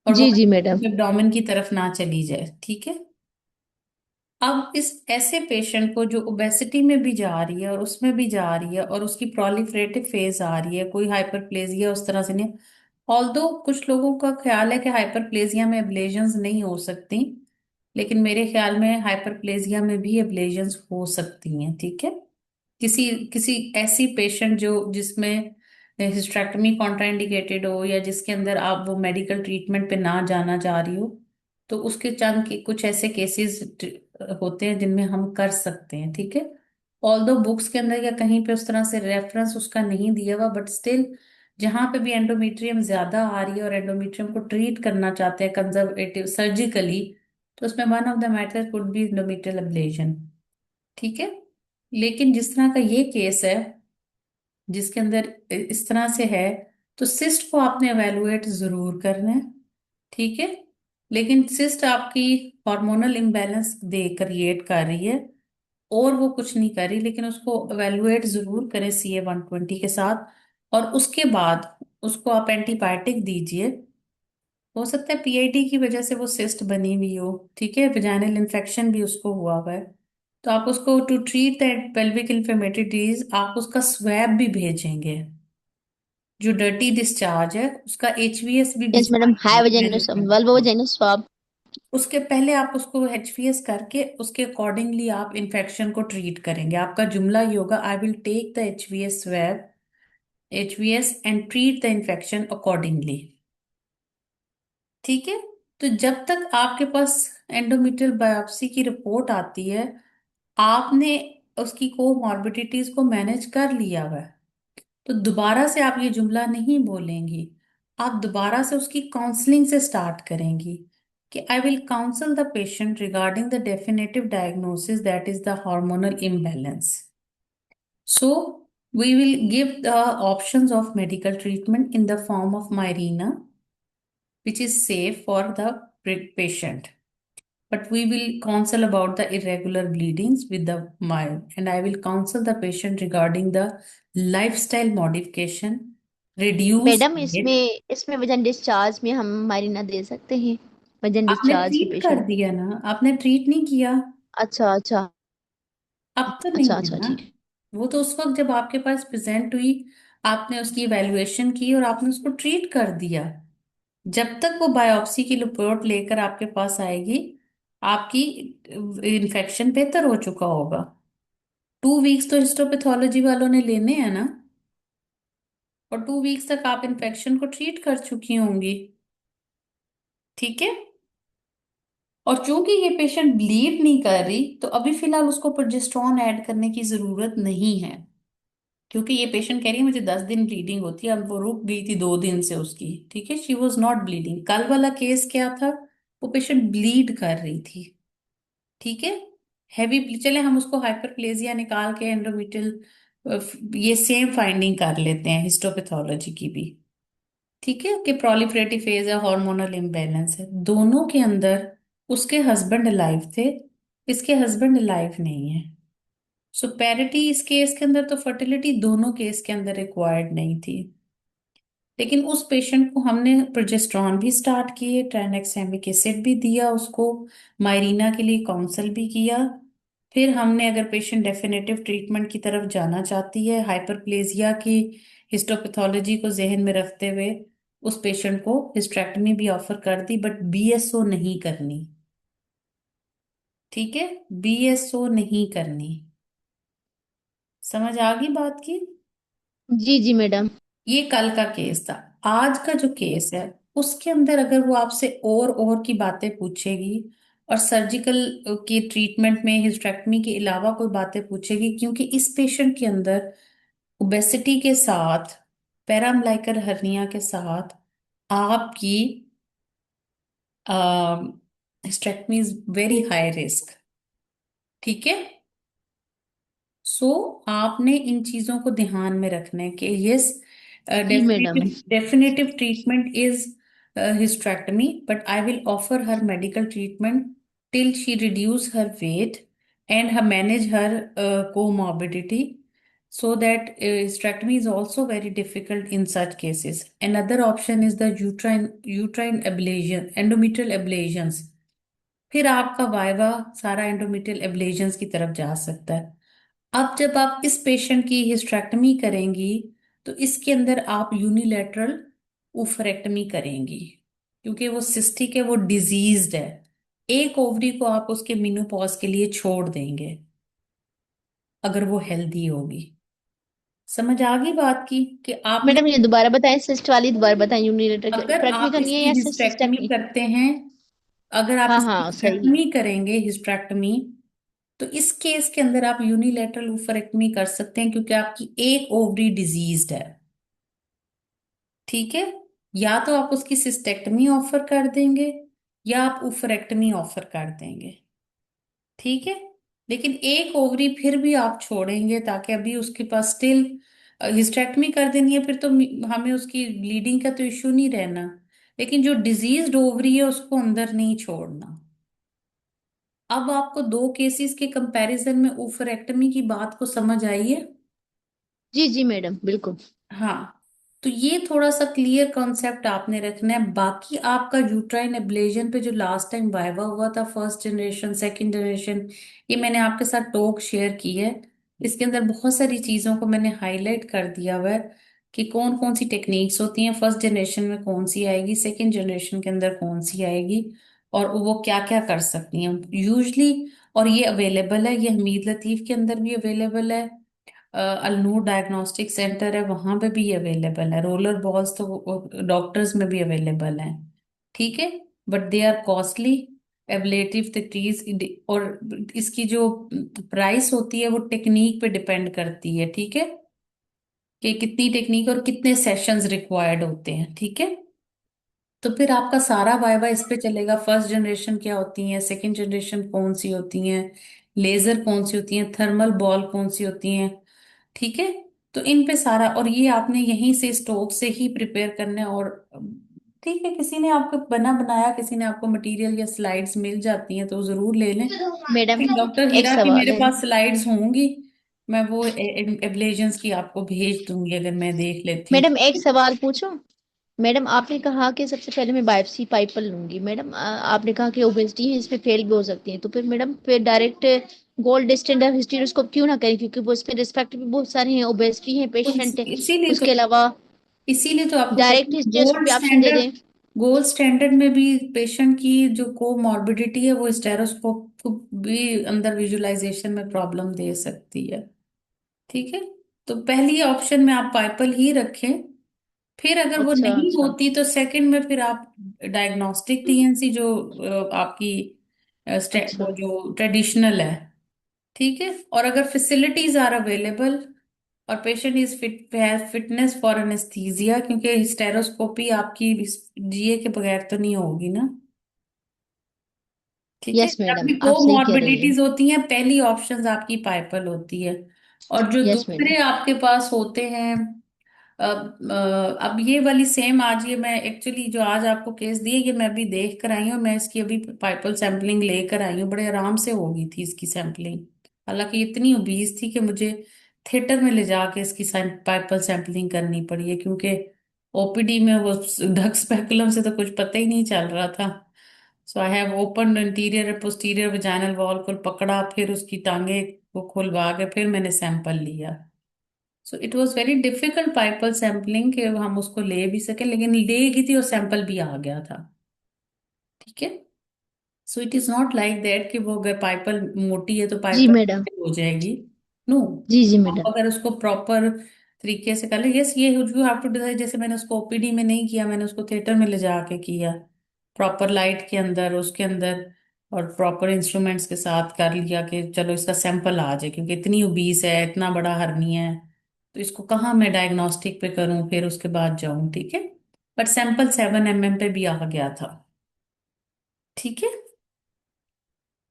और वो जी जी मैडम। एब्डोमेन की तरफ ना चली जाए, ठीक है। अब इस ऐसे पेशेंट को जो ओबेसिटी में भी जा रही है और उसमें भी जा रही है और उसकी प्रोलिफरेटिव फेज आ रही है, कोई हाइपरप्लेजिया उस तरह से नहीं, ऑल्दो कुछ लोगों का ख्याल है कि हाइपरप्लेजिया में एब्लेशंस नहीं हो सकती, लेकिन मेरे ख्याल में हाइपरप्लेजिया में भी एब्लेशंस हो सकती हैं, ठीक है। किसी किसी ऐसी पेशेंट जो जिसमें हिस्टेरेक्टमी कॉन्ट्राइंडिकेटेड हो या जिसके अंदर आप वो मेडिकल ट्रीटमेंट पे ना जाना चाह रही हो, तो उसके चंद के कुछ ऐसे केसेस होते हैं जिनमें हम कर सकते हैं, ठीक है। ऑल्दो बुक्स के अंदर या कहीं पे उस तरह से रेफरेंस उसका नहीं दिया हुआ, बट स्टिल जहां पे भी एंडोमेट्रियम ज्यादा आ रही है और एंडोमेट्रियम को ट्रीट करना चाहते हैं कंजर्वेटिव सर्जिकली, तो उसमें one of the method could be endometrial oblation, ठीक है। लेकिन जिस तरह का ये केस है जिसके अंदर इस तरह से है, तो सिस्ट को आपने एवेलुएट जरूर करना है, ठीक है। लेकिन सिस्ट आपकी हार्मोनल इम्बैलेंस दे क्रिएट कर रही है और वो कुछ नहीं कर रही, लेकिन उसको एवेलुएट जरूर करें CA 120 के साथ, और उसके बाद उसको आप एंटीबायोटिक दीजिए। हो सकता है PID की वजह से वो सिस्ट बनी हुई हो, ठीक है, वेजाइनल इन्फेक्शन भी उसको हुआ हुआ है, तो आप उसको to treat that pelvic inflammatory disease आप उसका स्वैब भी भेजेंगे, जो डर्टी डिस्चार्ज है उसका HVS भी यस भिजवा मैडम, हाई मेजर वजन करने के वल्व लिए। वजन स्वाब। उसके पहले आप उसको HVS करके उसके अकॉर्डिंगली आप इन्फेक्शन को ट्रीट करेंगे। आपका जुमला ये होगा, I will take the HVS swab, HVS and treat the infection accordingly, ठीक है। तो जब तक आपके पास एंडोमेट्रियल बायोप्सी की रिपोर्ट आती है, आपने उसकी कोमॉर्बिडिटीज को मैनेज कर लिया हुआ है, तो दोबारा से आप ये जुमला नहीं बोलेंगी, आप दोबारा से उसकी काउंसलिंग से स्टार्ट करेंगी कि I will counsel the patient regarding the definitive diagnosis that is the hormonal imbalance. So we will give the options of medical treatment in the form of Mirena, which is safe for the patient. But we will counsel about the irregular bleedings with the mild, and I will counsel the patient regarding the lifestyle modification, reduce madam weight. इसमें इसमें वजन discharge में हम Marina दे सकते हैं, वजन आपने discharge के ट्रीट कर पेशेंट। दिया ना, आपने ट्रीट नहीं किया, अच्छा अच्छा। अब तो नहीं अच्छा है अच्छा ना। ठीक है। वो तो उस वक्त जब आपके पास प्रेजेंट हुई, आपने उसकी इवैल्यूएशन की और आपने उसको ट्रीट कर दिया। जब तक वो बायोप्सी की रिपोर्ट लेकर आपके पास आएगी, आपकी इन्फेक्शन बेहतर हो चुका होगा। 2 वीक्स तो हिस्टोपैथोलॉजी वालों ने लेने हैं ना, और 2 वीक्स तक आप इन्फेक्शन को ट्रीट कर चुकी होंगी, ठीक है। और चूंकि ये पेशेंट ब्लीड नहीं कर रही, तो अभी फिलहाल उसको प्रोजेस्टेरॉन ऐड करने की जरूरत नहीं है, क्योंकि ये पेशेंट कह रही है मुझे 10 दिन ब्लीडिंग होती है, अब वो रुक गई थी 2 दिन से उसकी, ठीक है, शी वॉज नॉट ब्लीडिंग। कल वाला केस क्या था, वो पेशेंट ब्लीड कर रही थी, ठीक है, हैवी। चले हम उसको हाइपरप्लेजिया निकाल के एंडोमेट्रियल ये सेम फाइंडिंग कर लेते हैं हिस्टोपैथोलॉजी की भी, ठीक है, कि प्रोलिफरेटिव फेज है, हार्मोनल इम्बैलेंस है दोनों के अंदर। उसके हस्बैंड लाइव थे, इसके हस्बैंड लाइव नहीं है। सो पैरिटी इस केस के अंदर, तो फर्टिलिटी दोनों केस के अंदर रिक्वायर्ड नहीं थी। लेकिन उस पेशेंट को हमने प्रोजेस्ट्रॉन भी स्टार्ट किए, ट्राइनेक्सामिक एसिड भी दिया उसको, मायरीना के लिए काउंसल भी किया। फिर हमने, अगर पेशेंट डेफिनेटिव ट्रीटमेंट की तरफ जाना चाहती है हाइपरप्लेजिया की हिस्टोपैथोलॉजी को जहन में रखते हुए, उस पेशेंट को हिस्ट्रेक्टमी भी ऑफर कर दी, बट BSO नहीं करनी, ठीक है, BSO नहीं करनी। समझ आ गई बात की। जी जी मैडम। ये कल का केस था। आज का जो केस है उसके अंदर अगर वो आपसे और की बातें पूछेगी और सर्जिकल की ट्रीटमेंट में हिस्टेरेक्टमी के अलावा कोई बातें पूछेगी, क्योंकि इस पेशेंट के अंदर ओबेसिटी के साथ, पैराम्बलाइकल हर्निया के साथ आपकी hysterectomy is very high risk, ठीक है। सो आपने इन चीजों को ध्यान में रखना है कि यस, जी madam. Definitive treatment is hysterectomy, but I will offer her medical treatment till she reduce her weight and her manage her comorbidity, so that hysterectomy is also very difficult in such cases. Another option is the uterine ablation, endometrial ablations. फिर आपका viva सारा endometrial एब्लेशंस की तरफ जा सकता है। अब जब आप इस पेशेंट की हिस्ट्रेक्टमी करेंगी तो इसके अंदर आप यूनिलैटरल ओफरेक्टमी करेंगी, क्योंकि वो सिस्टिक है, वो डिजीज्ड है। एक ओवरी को आप उसके मेनोपॉज के लिए छोड़ देंगे अगर वो हेल्दी होगी। समझ आ गई बात की कि आपने, मैडम ये दोबारा बताएं, सिस्ट वाली दोबारा बताएं, अगर यूनिलेटरल आप करनी है इसकी या हिस्ट्रेक्टमी सिस्टेक्टमी? करते हैं, अगर आप हाँ इसकी हाँ सही। हिस्ट्रेक्टमी करेंगे, हिस्ट्रेक्टमी, तो इस केस के अंदर आप यूनिलेटरल ओफरेक्टमी कर सकते हैं, क्योंकि आपकी एक ओवरी डिजीज्ड है। ठीक है, या तो आप उसकी सिस्टेक्टमी ऑफर कर देंगे या आप ओफरेक्टमी ऑफर कर देंगे। ठीक है, लेकिन एक ओवरी फिर भी आप छोड़ेंगे, ताकि अभी उसके पास स्टिल हिस्टेक्टमी कर देनी है, फिर तो हमें उसकी ब्लीडिंग का तो इश्यू नहीं रहना, लेकिन जो डिजीज्ड ओवरी है उसको अंदर नहीं छोड़ना। अब आपको दो केसेस के कंपैरिजन में ओफरेक्टमी की बात को समझ आई है? जी जी मैडम बिल्कुल। हाँ, तो ये थोड़ा सा क्लियर कॉन्सेप्ट आपने रखना है। बाकी आपका यूट्राइन एब्लेशन पे जो लास्ट टाइम वाइवा हुआ था, फर्स्ट जनरेशन, सेकंड जनरेशन, ये मैंने आपके साथ टॉक शेयर की है। इसके अंदर बहुत सारी चीजों को मैंने हाईलाइट कर दिया हुआ है कि कौन कौन सी टेक्निक्स होती हैं, फर्स्ट जनरेशन में कौन सी आएगी, सेकंड जनरेशन के अंदर कौन सी आएगी, और वो क्या क्या कर सकती हैं यूजली। और ये अवेलेबल है, ये हमीद लतीफ के अंदर भी अवेलेबल है, अलनूर डायग्नोस्टिक सेंटर है वहां पे भी अवेलेबल है, रोलर बॉल्स तो डॉक्टर्स में भी अवेलेबल हैं। ठीक है, but they are costly ablative techniques, और इसकी जो प्राइस होती है वो टेक्निक पे डिपेंड करती है। ठीक है, कि कितनी टेक्निक और कितने सेशंस रिक्वायर्ड होते हैं। ठीक है, तो फिर आपका सारा वाइवा इस पे चलेगा, फर्स्ट जनरेशन क्या होती है, सेकंड जनरेशन कौन सी होती हैं, लेजर कौन सी होती हैं, थर्मल बॉल कौन सी होती हैं। ठीक है, तो इन पे सारा, और ये आपने यहीं से स्टोव से ही प्रिपेयर करना है। और ठीक है, किसी ने आपको बना बनाया, किसी ने आपको मटेरियल या स्लाइड्स मिल जाती हैं तो जरूर ले लें। मैडम लेकिन डॉक्टर एक हीरा की सवाल मेरे है। पास स्लाइड्स होंगी, मैं वो एब्लेशंस की आपको भेज दूंगी अगर मैं देख लेती हूँ। मैडम एक सवाल पूछूं? मैडम आपने कहा कि सबसे पहले मैं बायोप्सी पाइपल लूंगी। मैडम आपने कहा कि ओबेसिटी है, इसमें फेल भी हो सकती है, तो फिर मैडम फिर डायरेक्ट गोल्ड स्टैंडर्ड हिस्टेरोस्कोप क्यों ना करें? क्योंकि वो इसमें रिस्पेक्ट भी बहुत सारे हैं, ओबेसिटी है तो पेशेंट, इसीलिए तो उसके अलावा इसीलिए तो आपको डायरेक्ट कहते हैं हिस्टेरोस्कोपी ऑप्शन दे दें। गोल्ड स्टैंडर्ड में भी पेशेंट की जो कोमॉर्बिडिटी है वो स्टेरोस्कोप को भी अंदर विजुअलाइजेशन में प्रॉब्लम दे सकती है। ठीक है, तो पहली ऑप्शन में आप पाइपल ही रखें, फिर अगर वो अच्छा नहीं अच्छा। होती तो सेकंड में फिर आप डायग्नोस्टिक टीएनसी जो आपकी अच्छा वो जो ट्रेडिशनल है। ठीक है, और अगर फैसिलिटीज आर अवेलेबल और patient is fitness for anaesthesia, क्योंकि हिस्टेरोस्कोपी आपकी जीए के बगैर तो नहीं होगी ना। ठीक है, यस जब मैडम भी आप सही कह रही हैं। कोमॉर्बिडिटीज होती हैं पहली ऑप्शन आपकी पाइपल होती है। और जो यस मैडम। दूसरे आपके पास होते हैं, अब ये वाली सेम, आज ये मैं एक्चुअली जो आज आपको केस दिए ये मैं अभी देख कर आई हूँ, मैं इसकी अभी पाइपल सैंपलिंग लेकर आई हूँ, बड़े आराम से हो गई थी इसकी सैंपलिंग। हालांकि इतनी ओबीज थी कि मुझे थिएटर में ले जाके इसकी पाइपल सैंपलिंग करनी पड़ी है, क्योंकि ओपीडी में वो ढक स्पेकुलम से तो कुछ पता ही नहीं चल रहा था। So I have open anterior posterior vaginal wall को पकड़ा, फिर उसकी टांगे को खुलवा के फिर मैंने सैंपल लिया। So it was very difficult pipelle sampling कि हम उसको ले भी सके, लेकिन ले गई थी और सैंपल भी आ गया था। ठीक है, so it is not like that कि वो अगर पाइपल मोटी है तो जी पाइपल मैडम। हो जाएगी। नो, जी जी आप मैडम। अगर उसको प्रॉपर तरीके से कर ले, यस ये यू हैव टू डिसाइड। जैसे मैंने उसको ओपीडी में नहीं किया, मैंने उसको थिएटर में ले जाके किया, प्रॉपर लाइट के अंदर, उसके अंदर, और प्रॉपर इंस्ट्रूमेंट्स के साथ कर लिया कि चलो इसका सैंपल आ जाए, क्योंकि इतनी ओबीस है, इतना बड़ा हर्निया है, तो इसको कहाँ मैं डायग्नोस्टिक पे करूं फिर उसके बाद जाऊं। ठीक है, बट सैंपल 7 mm पे भी आ गया था। ठीक है,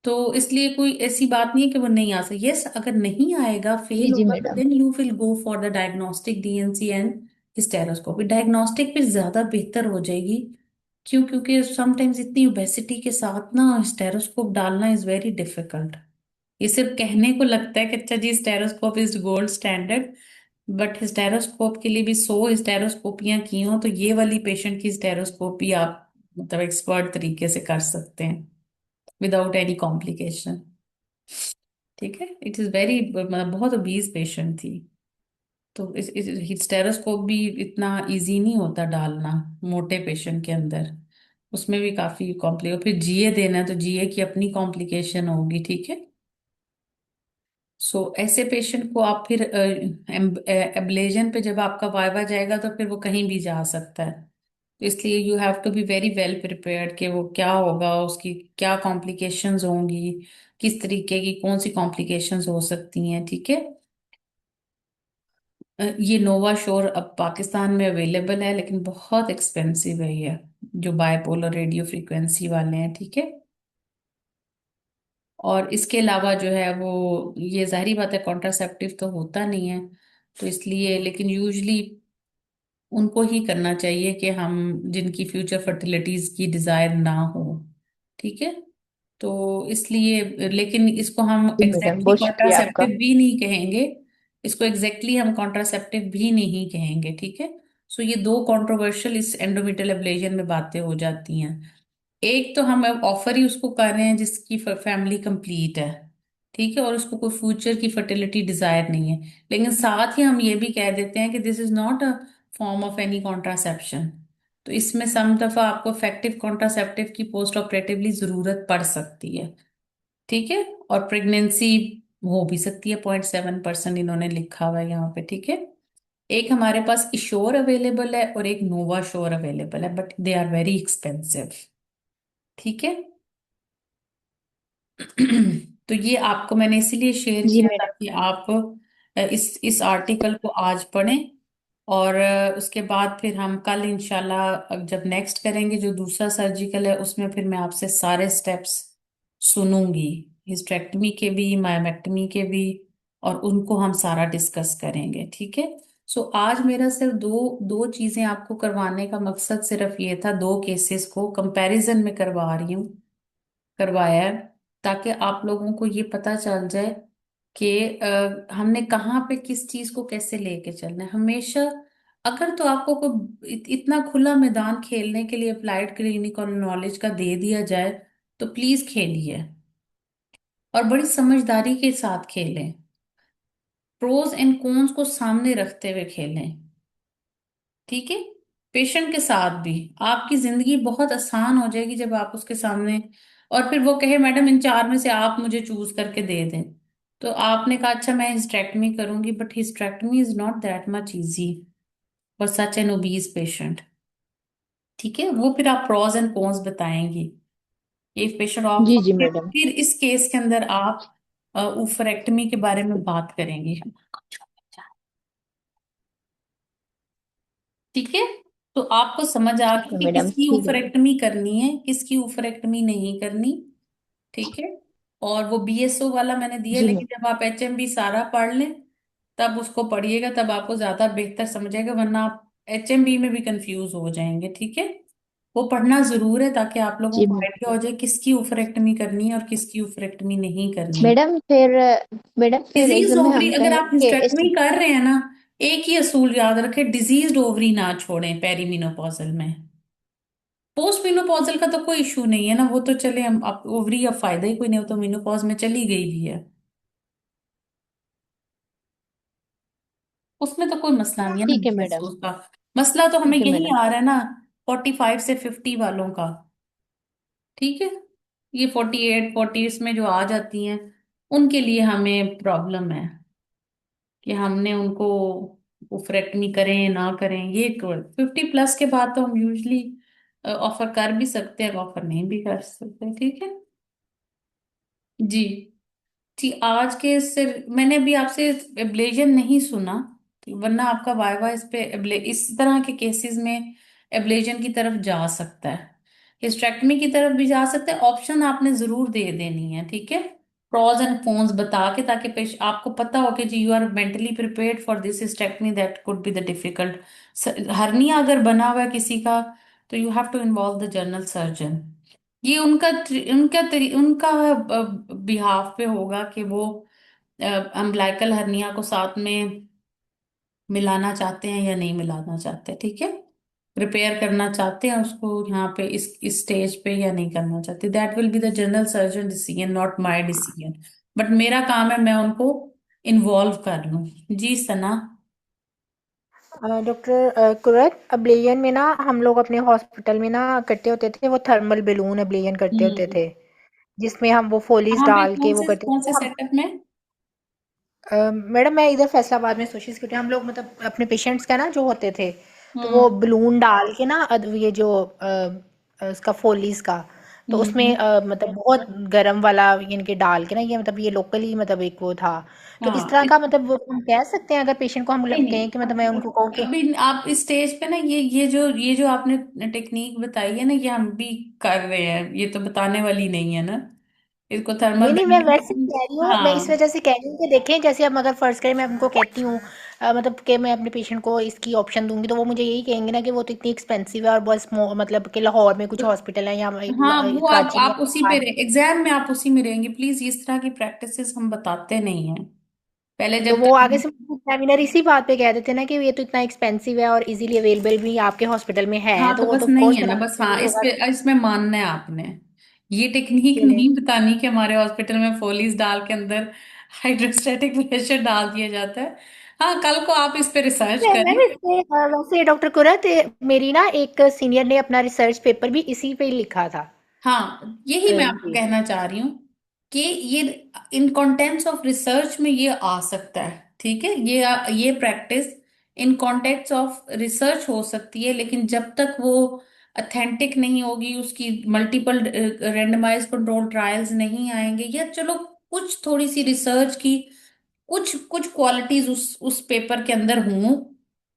तो इसलिए कोई ऐसी बात नहीं है कि वो नहीं आ सकती। यस, अगर नहीं आएगा, जी फेल जी होगा, तो madam. Then you will go for the diagnostic D and C and hysteroscopy. Diagnostic पे ज्यादा बेहतर हो जाएगी। क्यों? क्योंकि समटाइम्स इतनी ओबेसिटी के साथ ना हिस्टेरोस्कोप डालना इज वेरी डिफिकल्ट। ये सिर्फ कहने को लगता है कि अच्छा जी hysteroscope is gold standard, but hysteroscope के लिए भी 100 हिस्टेरोस्कोपियां की हो तो ये वाली पेशेंट की हिस्टेरोस्कोपी आप मतलब एक्सपर्ट तरीके से कर सकते हैं विदाउट एनी कॉम्प्लिकेशन। ठीक है, इट इज वेरी मतलब बहुत ओबीज पेशेंट थी। तो इस हिस्टेरोस्कोप भी इतना इजी नहीं होता डालना मोटे पेशेंट के अंदर। उसमें भी काफी कॉम्प्लिकेट, फिर जीए देना है तो जीए की अपनी कॉम्प्लिकेशन होगी। ठीक है। सो ऐसे पेशेंट को आप फिर एब्लेजन पे जब आपका वाइवा जाएगा तो फिर वो कहीं भी जा सकता है। तो इसलिए you have to be very well prepared कि वो क्या होगा, उसकी क्या कॉम्प्लिकेशंस होंगी, किस तरीके की कौन सी कॉम्प्लिकेशंस हो सकती हैं। ठीक है। ये नोवा शोर अब पाकिस्तान में अवेलेबल है, लेकिन बहुत एक्सपेंसिव है ये, जो बायपोलर रेडियो फ्रीक्वेंसी वाले हैं। ठीक है। और इसके अलावा जो है वो ये जाहिर बात है कॉन्ट्रासेप्टिव तो होता नहीं है, तो इसलिए लेकिन यूजली उनको ही करना चाहिए कि हम जिनकी फ्यूचर फर्टिलिटीज की डिजायर ना हो। ठीक है। तो इसलिए लेकिन इसको हम जी मैडम, एग्जैक्टली बहुत शुक्रिया आपका। कॉन्ट्रासेप्टिव भी नहीं कहेंगे। इसको एग्जैक्टली हम कॉन्ट्रासेप्टिव भी नहीं कहेंगे। ठीक है। सो ये दो कंट्रोवर्शियल इस एंडोमेट्रियल एब्लेशन में बातें हो जाती हैं। एक तो हम अब ऑफर ही उसको कर रहे हैं जिसकी फैमिली कंप्लीट है। ठीक है, और उसको कोई फ्यूचर की फर्टिलिटी डिजायर नहीं है। लेकिन साथ ही हम ये भी कह देते हैं कि this is not a form of any contraception. तो इसमें सम दफा आपको इफेक्टिव कॉन्ट्रासेप्टिव की पोस्ट ऑपरेटिवली जरूरत पड़ सकती है। ठीक है। और प्रेगनेंसी हो भी सकती है, 0.7% इन्होंने लिखा हुआ है यहाँ पे। ठीक है। एक हमारे पास इशोर अवेलेबल है और एक नोवा शोर अवेलेबल है, but they are very expensive. ठीक है। तो ये आपको मैंने इसीलिए शेयर जी किया मैडम। ताकि आप इस आर्टिकल को आज पढ़ें। और उसके बाद फिर हम कल इंशाल्लाह जब नेक्स्ट करेंगे जो दूसरा सर्जिकल है उसमें फिर मैं आपसे सारे स्टेप्स सुनूंगी, हिस्टेरेक्टमी के भी मायोमेक्टमी के भी, और उनको हम सारा डिस्कस करेंगे। ठीक है। सो आज मेरा सिर्फ दो दो चीजें आपको करवाने का मकसद सिर्फ ये था, दो केसेस को कंपैरिजन में करवाया है, ताकि आप लोगों को ये पता चल जाए कि हमने कहाँ पे किस चीज को कैसे लेके चलना है हमेशा। अगर तो आपको को इतना खुला मैदान खेलने के लिए अप्लाइड क्लिनिकल नॉलेज का दे दिया जाए तो प्लीज खेलिए, और बड़ी समझदारी के साथ खेलें, प्रोज एंड कॉन्स को सामने रखते हुए खेलें। ठीक है। पेशेंट के साथ भी आपकी जिंदगी बहुत आसान हो जाएगी जब आप उसके सामने, और फिर वो कहे मैडम इन चार में से आप मुझे चूज करके दे दें, तो आपने कहा अच्छा मैं हिस्टेरेक्टमी करूंगी, but hysterectomy is not that much easy for such an obese patient. ठीक है। वो फिर आप प्रोज एंड कॉन्स बताएंगी, ये पेशेंट जी ऑफ जी मैडम। फिर इस केस के अंदर आप ओफरेक्टमी के बारे में बात करेंगे। ठीक है। तो आपको समझ आ ठीक गया है कि मैडम, किसकी ठीक है मैडम। उफरेक्टमी करनी है, किसकी उफरेक्टमी नहीं करनी। ठीक है। और वो बीएसओ वाला मैंने दिया, जी लेकिन मैडम। जब आप एचएमबी सारा पढ़ लें तब उसको पढ़िएगा, तब आपको ज्यादा बेहतर समझेगा, वरना आप एचएमबी में भी कंफ्यूज हो जाएंगे। ठीक है। वो पढ़ना जरूर है ताकि आप लोगों जी को मैडम। आइडिया हो जाए किसकी उफरेक्टमी करनी है और किसकी उफरेक्टमी नहीं करनी। मैडम फिर मैडम फिर डिजीज एग्जाम में ओवरी हम अगर कहें आप कि इस। हिस्टेक्टमी कर रहे हैं ना, एक ही असूल याद रखें, डिजीज ओवरी ना छोड़ें पेरीमिनोपॉजल में। पोस्ट मिनोपॉजल का तो कोई इशू नहीं है ना, वो तो चले हम आप ओवरी अब फायदा ही कोई नहीं, हो तो मिनोपॉज में चली गई भी है, उसमें तो कोई मसला नहीं है ना ठीक है मैडम। BSO का। मसला तो हमें ठीक है यही मैडम। आ रहा है ना 45 से 50 वालों का। ठीक है। ये 48 40 इसमें जो आ जाती हैं उनके लिए हमें प्रॉब्लम है कि हमने उनको ओफरेक्टमी करें ना करें। ये 50 प्लस के बाद तो हम यूजली ऑफर कर भी सकते हैं, ऑफर नहीं भी कर सकते। ठीक है। जी। जी आज के सिर मैंने अभी आपसे एब्लेजन नहीं सुना, वरना आपका वाइवा इस पे इस तरह के केसेस में एब्लेजन की तरफ जा सकता है। हिस्टेक्टमी की तरफ भी जा सकते हैं, ऑप्शन आपने जरूर दे देनी है, ठीक है, प्रॉज एंड कॉन्स बता के, ताकि पेश आपको पता हो कि जी you are mentally prepared for this hysterectomy that could be the difficult. Hernia अगर बना हुआ है किसी का, तो you have to involve the general surgeon. ये उनका बिहाफ पे होगा कि वो अम्बिलाइकल हर्निया को साथ में मिलाना चाहते हैं या नहीं मिलाना चाहते, ठीक है, रिपेयर करना चाहते हैं उसको यहाँ पे इस स्टेज पे या नहीं करना चाहते, that will be the general surgeon decision, not my decision. But मेरा काम है मैं उनको इन्वॉल्व कर लूँ। जी सना। डॉक्टर कुरत, अब्लेयन में ना हम लोग अपने हॉस्पिटल में ना करते होते थे, वो थर्मल बैलून अब्लेयन करते होते हम्म। थे, जिसमें हम वो फोलिस कहाँ पे, डाल के वो करते कौन थे से हम। सेटअप में? मैडम मैं इधर फैसलाबाद में सोची सिक्योरिटी, हम लोग मतलब अपने पेशेंट्स का ना जो होते थे, तो वो हम्म। बलून डाल के ना ये जो उसका फोलिस का, तो उसमें हम्म। मतलब बहुत गर्म वाला इनके डाल के ना, ये मतलब ये लोकली मतलब एक वो था। तो इस हाँ तरह का मतलब वो हम कह सकते हैं अगर पेशेंट को हम नहीं कहें कि मतलब मैं नहीं, उनको कहूँ कि अभी आप इस स्टेज पे ना ये जो आपने टेक्निक बताई है ना, ये हम भी कर रहे हैं, ये तो बताने वाली नहीं है ना, इसको थर्मल नहीं नहीं, मैं वैसे बेंडिंग। कह रही हूँ, मैं इस हाँ वजह से कह रही हूँ कि देखें, जैसे अब अगर फर्ज करें मैं उनको कहती हूँ मतलब कि मैं अपने पेशेंट को इसकी ऑप्शन दूंगी, तो वो मुझे यही कहेंगे ना कि वो तो इतनी एक्सपेंसिव है, और बस मतलब कि लाहौर में कुछ हॉस्पिटल है या हाँ, वो कराची में आप उसी पे बाहर। रहे, एग्जाम में आप उसी में रहेंगे प्लीज, इस तरह की प्रैक्टिसेस हम बताते नहीं हैं पहले, तो जब वो आगे तक। से एग्जामिनर इसी बात पे कह देते ना कि ये तो इतना एक्सपेंसिव है और इजीली अवेलेबल भी आपके हॉस्पिटल में है, हाँ तो तो वो बस तो ऑफ नहीं कोर्स है ना, मेरा बस हाँ यही इस होगा पे इसमें मानना है आपने, ये टेक्निक कि नहीं। नहीं बतानी कि हमारे हॉस्पिटल में फोलीज डाल के अंदर हाइड्रोस्टेटिक प्रेशर डाल दिया जाता है। हाँ, कल को आप इस पे रिसर्च मैम करें। इसमें वैसे डॉक्टर कुरत, मेरी ना एक सीनियर ने अपना रिसर्च पेपर भी इसी पे ही लिखा था। हाँ, यही मैं आपको जी। कहना चाह रही हूँ कि ये इन कॉन्टेंट्स ऑफ रिसर्च में ये आ सकता है, ठीक है, ये practice in contacts of research हो सकती है, लेकिन जब तक वो अथेंटिक नहीं होगी, उसकी मल्टीपल रेंडमाइज कंट्रोल ट्रायल्स नहीं आएंगे, या चलो कुछ थोड़ी सी रिसर्च की कुछ कुछ क्वालिटीज उस पेपर के अंदर हों,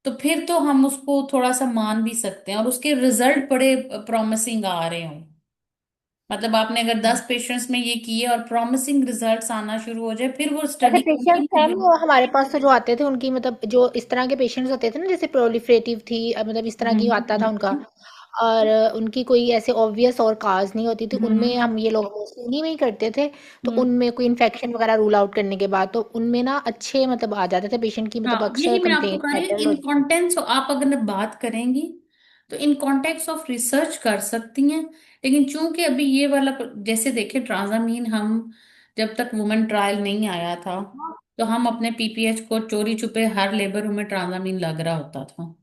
तो फिर तो हम उसको थोड़ा सा मान भी सकते हैं और उसके रिजल्ट बड़े प्रॉमिसिंग आ रहे हों। मतलब आपने अगर 10 पेशेंट्स में ये किए और प्रॉमिसिंग रिजल्ट्स आना शुरू हो जाए, फिर वो ऐसे स्टडी पेशेंट्स कंटिन्यू हैं भी। वो हमारे पास, तो जो आते थे उनकी मतलब जो इस तरह के पेशेंट्स होते थे ना, जैसे प्रोलिफरेटिव थी, मतलब इस तरह की आता था उनका, हम्म। और उनकी कोई ऐसे ऑब्वियस और काज नहीं होती थी, उनमें हम्म। हम ये लोग उन्हीं में ही करते थे। तो हम्म। उनमें कोई इन्फेक्शन वगैरह रूल आउट करने के बाद, तो उनमें ना अच्छे मतलब आ जाते थे पेशेंट की, मतलब हाँ, अक्सर यही मैं आपको कंप्लेंट कह रही हूँ, सेटल इन होती थी। कॉन्टेंट्स आप अगर बात करेंगी तो इन कॉन्टेक्स्ट ऑफ रिसर्च कर सकती हैं, लेकिन चूंकि अभी ये वाला जैसे देखे ट्रांजामीन, हम जब तक वुमेन ट्रायल नहीं आया था, तो हम अपने पीपीएच को चोरी छुपे हर लेबर रूम में ट्रांजामीन लग रहा होता था,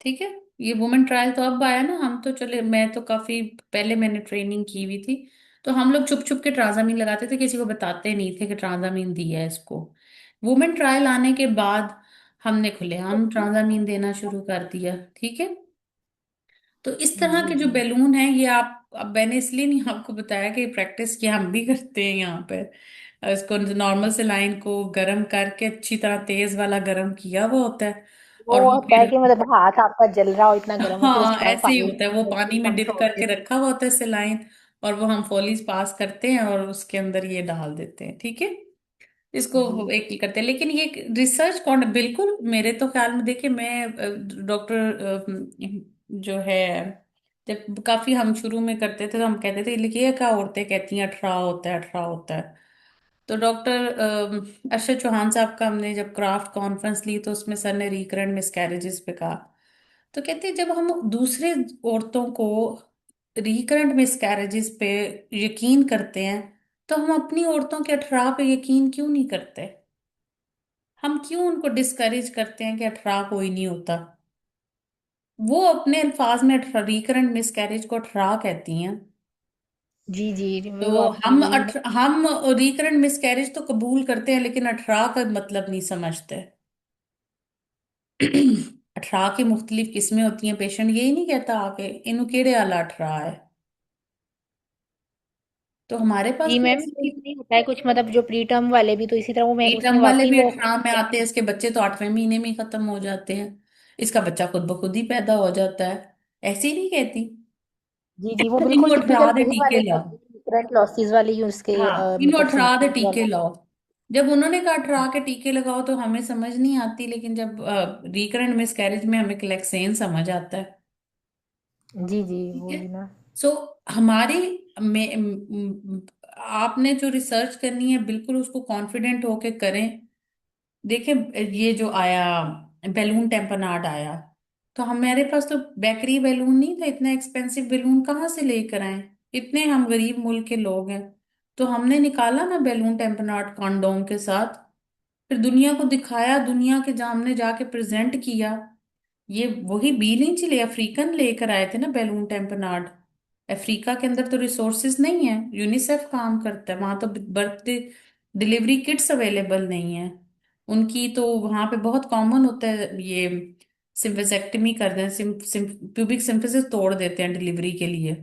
ठीक है, ये वुमेन ट्रायल तो अब आया ना, हम तो चले, मैं तो काफी पहले मैंने ट्रेनिंग की हुई थी, तो हम लोग छुप छुप के ट्रांजामीन लगाते थे, किसी को बताते नहीं थे कि ट्रांजामीन दिया है इसको। वुमेन ट्रायल आने के बाद हमने खुलेआम ट्रांजामीन देना शुरू कर दिया, ठीक है। तो इस तरह जी के जो जी। बैलून है ये आप, अब मैंने इसलिए नहीं आपको बताया कि प्रैक्टिस की हम भी करते हैं यहाँ पे, इसको नॉर्मल सेलाइन को गर्म करके अच्छी तरह तेज वाला गर्म किया हुआ होता है, वो और वो होता है फिर कि मतलब हाथ आपका जल रहा हो, इतना गर्म हो, फिर हाँ उसके बाद ऐसे ही पानी होता है, वो पानी में हम डिप छोड़ करके देते रखा हुआ होता है सेलाइन, और वो हम फोलीज पास करते हैं और उसके अंदर ये डाल देते हैं, ठीक है, हैं। इसको जी। एक ही करते हैं। लेकिन ये रिसर्च कौन, बिल्कुल मेरे तो ख्याल में देखिए, मैं डॉक्टर जो है, जब काफी हम शुरू में करते थे तो हम कहते थे लिखिए क्या औरतें कहती हैं, 18 होता है, 18 होता है। तो डॉक्टर अरशद चौहान साहब का हमने जब क्राफ्ट कॉन्फ्रेंस ली, तो उसमें सर ने रिकरेंट मिसकैरेजेस पे कहा, तो कहते हैं जब हम दूसरे औरतों को रिकरेंट मिसकैरेजेस पे यकीन करते हैं, तो हम अपनी औरतों के 18 पे यकीन क्यों नहीं करते, हम क्यों उनको डिस्करेज करते हैं कि 18 कोई नहीं होता। वो अपने अल्फाज में रिकरेंट मिसकैरेज को 18 कहती हैं, जी जी, वो तो आपकी वही हम रिकरेंट मिसकैरेज तो कबूल करते हैं, लेकिन 18 का मतलब नहीं समझते। 18 की मुख्तलिफ किस्में होती हैं, पेशेंट यही नहीं कहता आके इनू केड़े आला 18 है, तो हमारे पास जी भी मैम, ऐसी इसी होता है कुछ मतलब जो प्री टर्म वाले भी तो इसी तरह, वो मैं उसमें टर्म वाले वाकई भी वो 18 में आते हैं, इसके बच्चे तो 8वें महीने में ही खत्म हो जाते हैं, इसका बच्चा खुद ब खुद ही पैदा हो जाता है, ऐसे ही नहीं कहती। जी जी, वो इनू बिल्कुल टिपिकल 18 ਦੇ वही ਟੀਕੇ वाले लाओ। करंट लॉसेस वाले ही उसके हाँ, इनू मतलब 18 ਦੇ सिम्टम्स टीके वाले। लाओ। जब उन्होंने कहा 18 के टीके लगाओ तो हमें समझ नहीं आती, लेकिन जब रिकरेंट मिसकैरेज में हमें क्लेक्सेन समझ आता है। जी जी, ठीक है। वही ना। सो हमारी में आपने जो रिसर्च करनी है बिल्कुल उसको कॉन्फिडेंट होके करें। देखिए, ये जो आया बैलून टेम्परनाड आया, तो हमारे पास तो बेकरी बैलून नहीं था, इतना एक्सपेंसिव बैलून कहाँ से लेकर आए? इतने हम गरीब मुल्क के लोग हैं, तो हमने निकाला ना बैलून टेम्परनाड कॉन्डोम के साथ, फिर दुनिया को दिखाया, दुनिया के सामने जाके प्रेजेंट किया। ये वही बी नहीं चिले अफ्रीकन लेकर आए थे ना बैलून टेम्परनाड। अफ्रीका के अंदर तो रिसोर्सेज नहीं है, यूनिसेफ काम करता है वहां, तो बर्थ डिलीवरी किट्स अवेलेबल नहीं है उनकी, तो वहां पे बहुत कॉमन होता है ये सिम्फेजेक्टमी कर दें, प्यूबिक सिम्फिसिस तोड़ देते हैं डिलीवरी के लिए।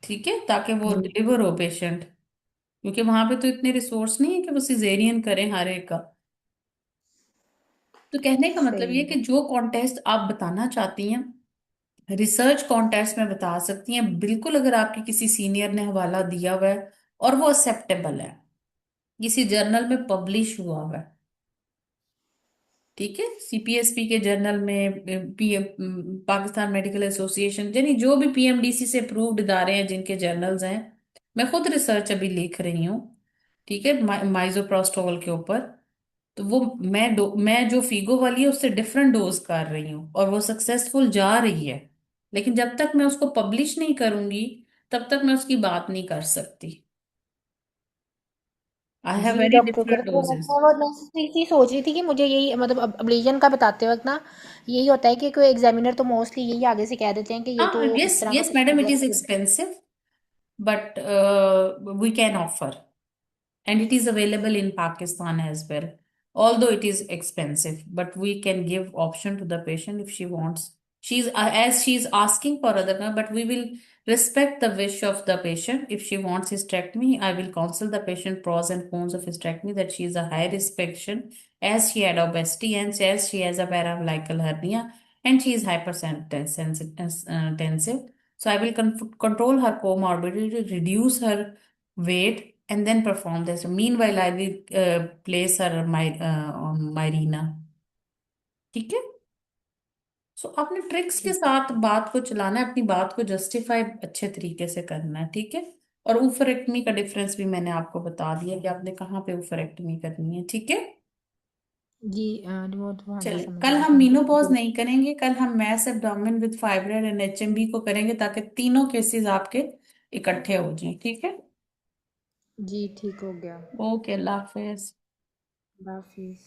ठीक है, ताकि वो जी डिलीवर हो पेशेंट, क्योंकि वहां पे तो इतने रिसोर्स नहीं है कि वो सिजेरियन करें हर एक का। तो कहने का मतलब ये सही कि है। जो कॉन्टेस्ट आप बताना चाहती हैं, रिसर्च कॉन्टेस्ट में बता सकती हैं बिल्कुल, अगर आपके किसी सीनियर ने हवाला दिया हुआ है और वो एक्सेप्टेबल है, किसी जर्नल में पब्लिश हुआ हुआ है। ठीक है, सीपीएसपी के जर्नल में, पाकिस्तान मेडिकल एसोसिएशन, यानी जो भी पीएमडीसी से अप्रूव्ड इदारे हैं जिनके जर्नल्स हैं। मैं खुद रिसर्च अभी लिख रही हूँ, ठीक है, माइजोप्रोस्टोल के ऊपर। तो वो मैं जो फीगो वाली है उससे डिफरेंट डोज कर रही हूँ और वो सक्सेसफुल जा रही है। लेकिन जब तक मैं उसको पब्लिश नहीं करूंगी तब तक मैं उसकी बात नहीं कर सकती। आई हैव जी वेरी डॉक्टर डिफरेंट कह रहे थे, डोजेस। मैं वो मैं इसी सोच रही थी कि मुझे यही मतलब अब्लेजन का बताते वक्त ना यही होता है कि कोई एग्जामिनर तो मोस्टली यही आगे से कह देते हैं कि ये तो हाँ, इस यस तरह का yes madam, it procedure is है। Expensive, but we can offer, and it is available in Pakistan as well. Although it is expensive, but we can give option to the patient if she wants. She's as she's asking for other, but we will respect the wish of the patient. If she wants hysterectomy, I will counsel the patient pros and cons of hysterectomy. That she is a high risk patient, as she had obesity and as she has a paraumbilical hernia, and she is hypertensive. So I will control her comorbidity, reduce her weight, and then perform this. Meanwhile, I will place her on Mirena. ठीक है। सो आपने tricks के साथ बात को चलाना है, अपनी बात को जस्टिफाई अच्छे तरीके से करना है, ठीक है। और ऊफरेक्टमी का डिफरेंस भी मैंने आपको बता दिया कि आपने कहाँ पे ऊफरेक्टमी करनी है, ठीक है। जी रिमोट, हाँ जी चले, समझ कल गई, हम थैंक मीनोपॉज यू। नहीं करेंगे, कल हम mass abdomen with fibroid and HMB को करेंगे, ताकि तीनों केसेस आपके इकट्ठे हो जाएं, ठीक है। जी ठीक हो गया। ओके, अल्लाह हाफिज। अल्लाह हाफिज।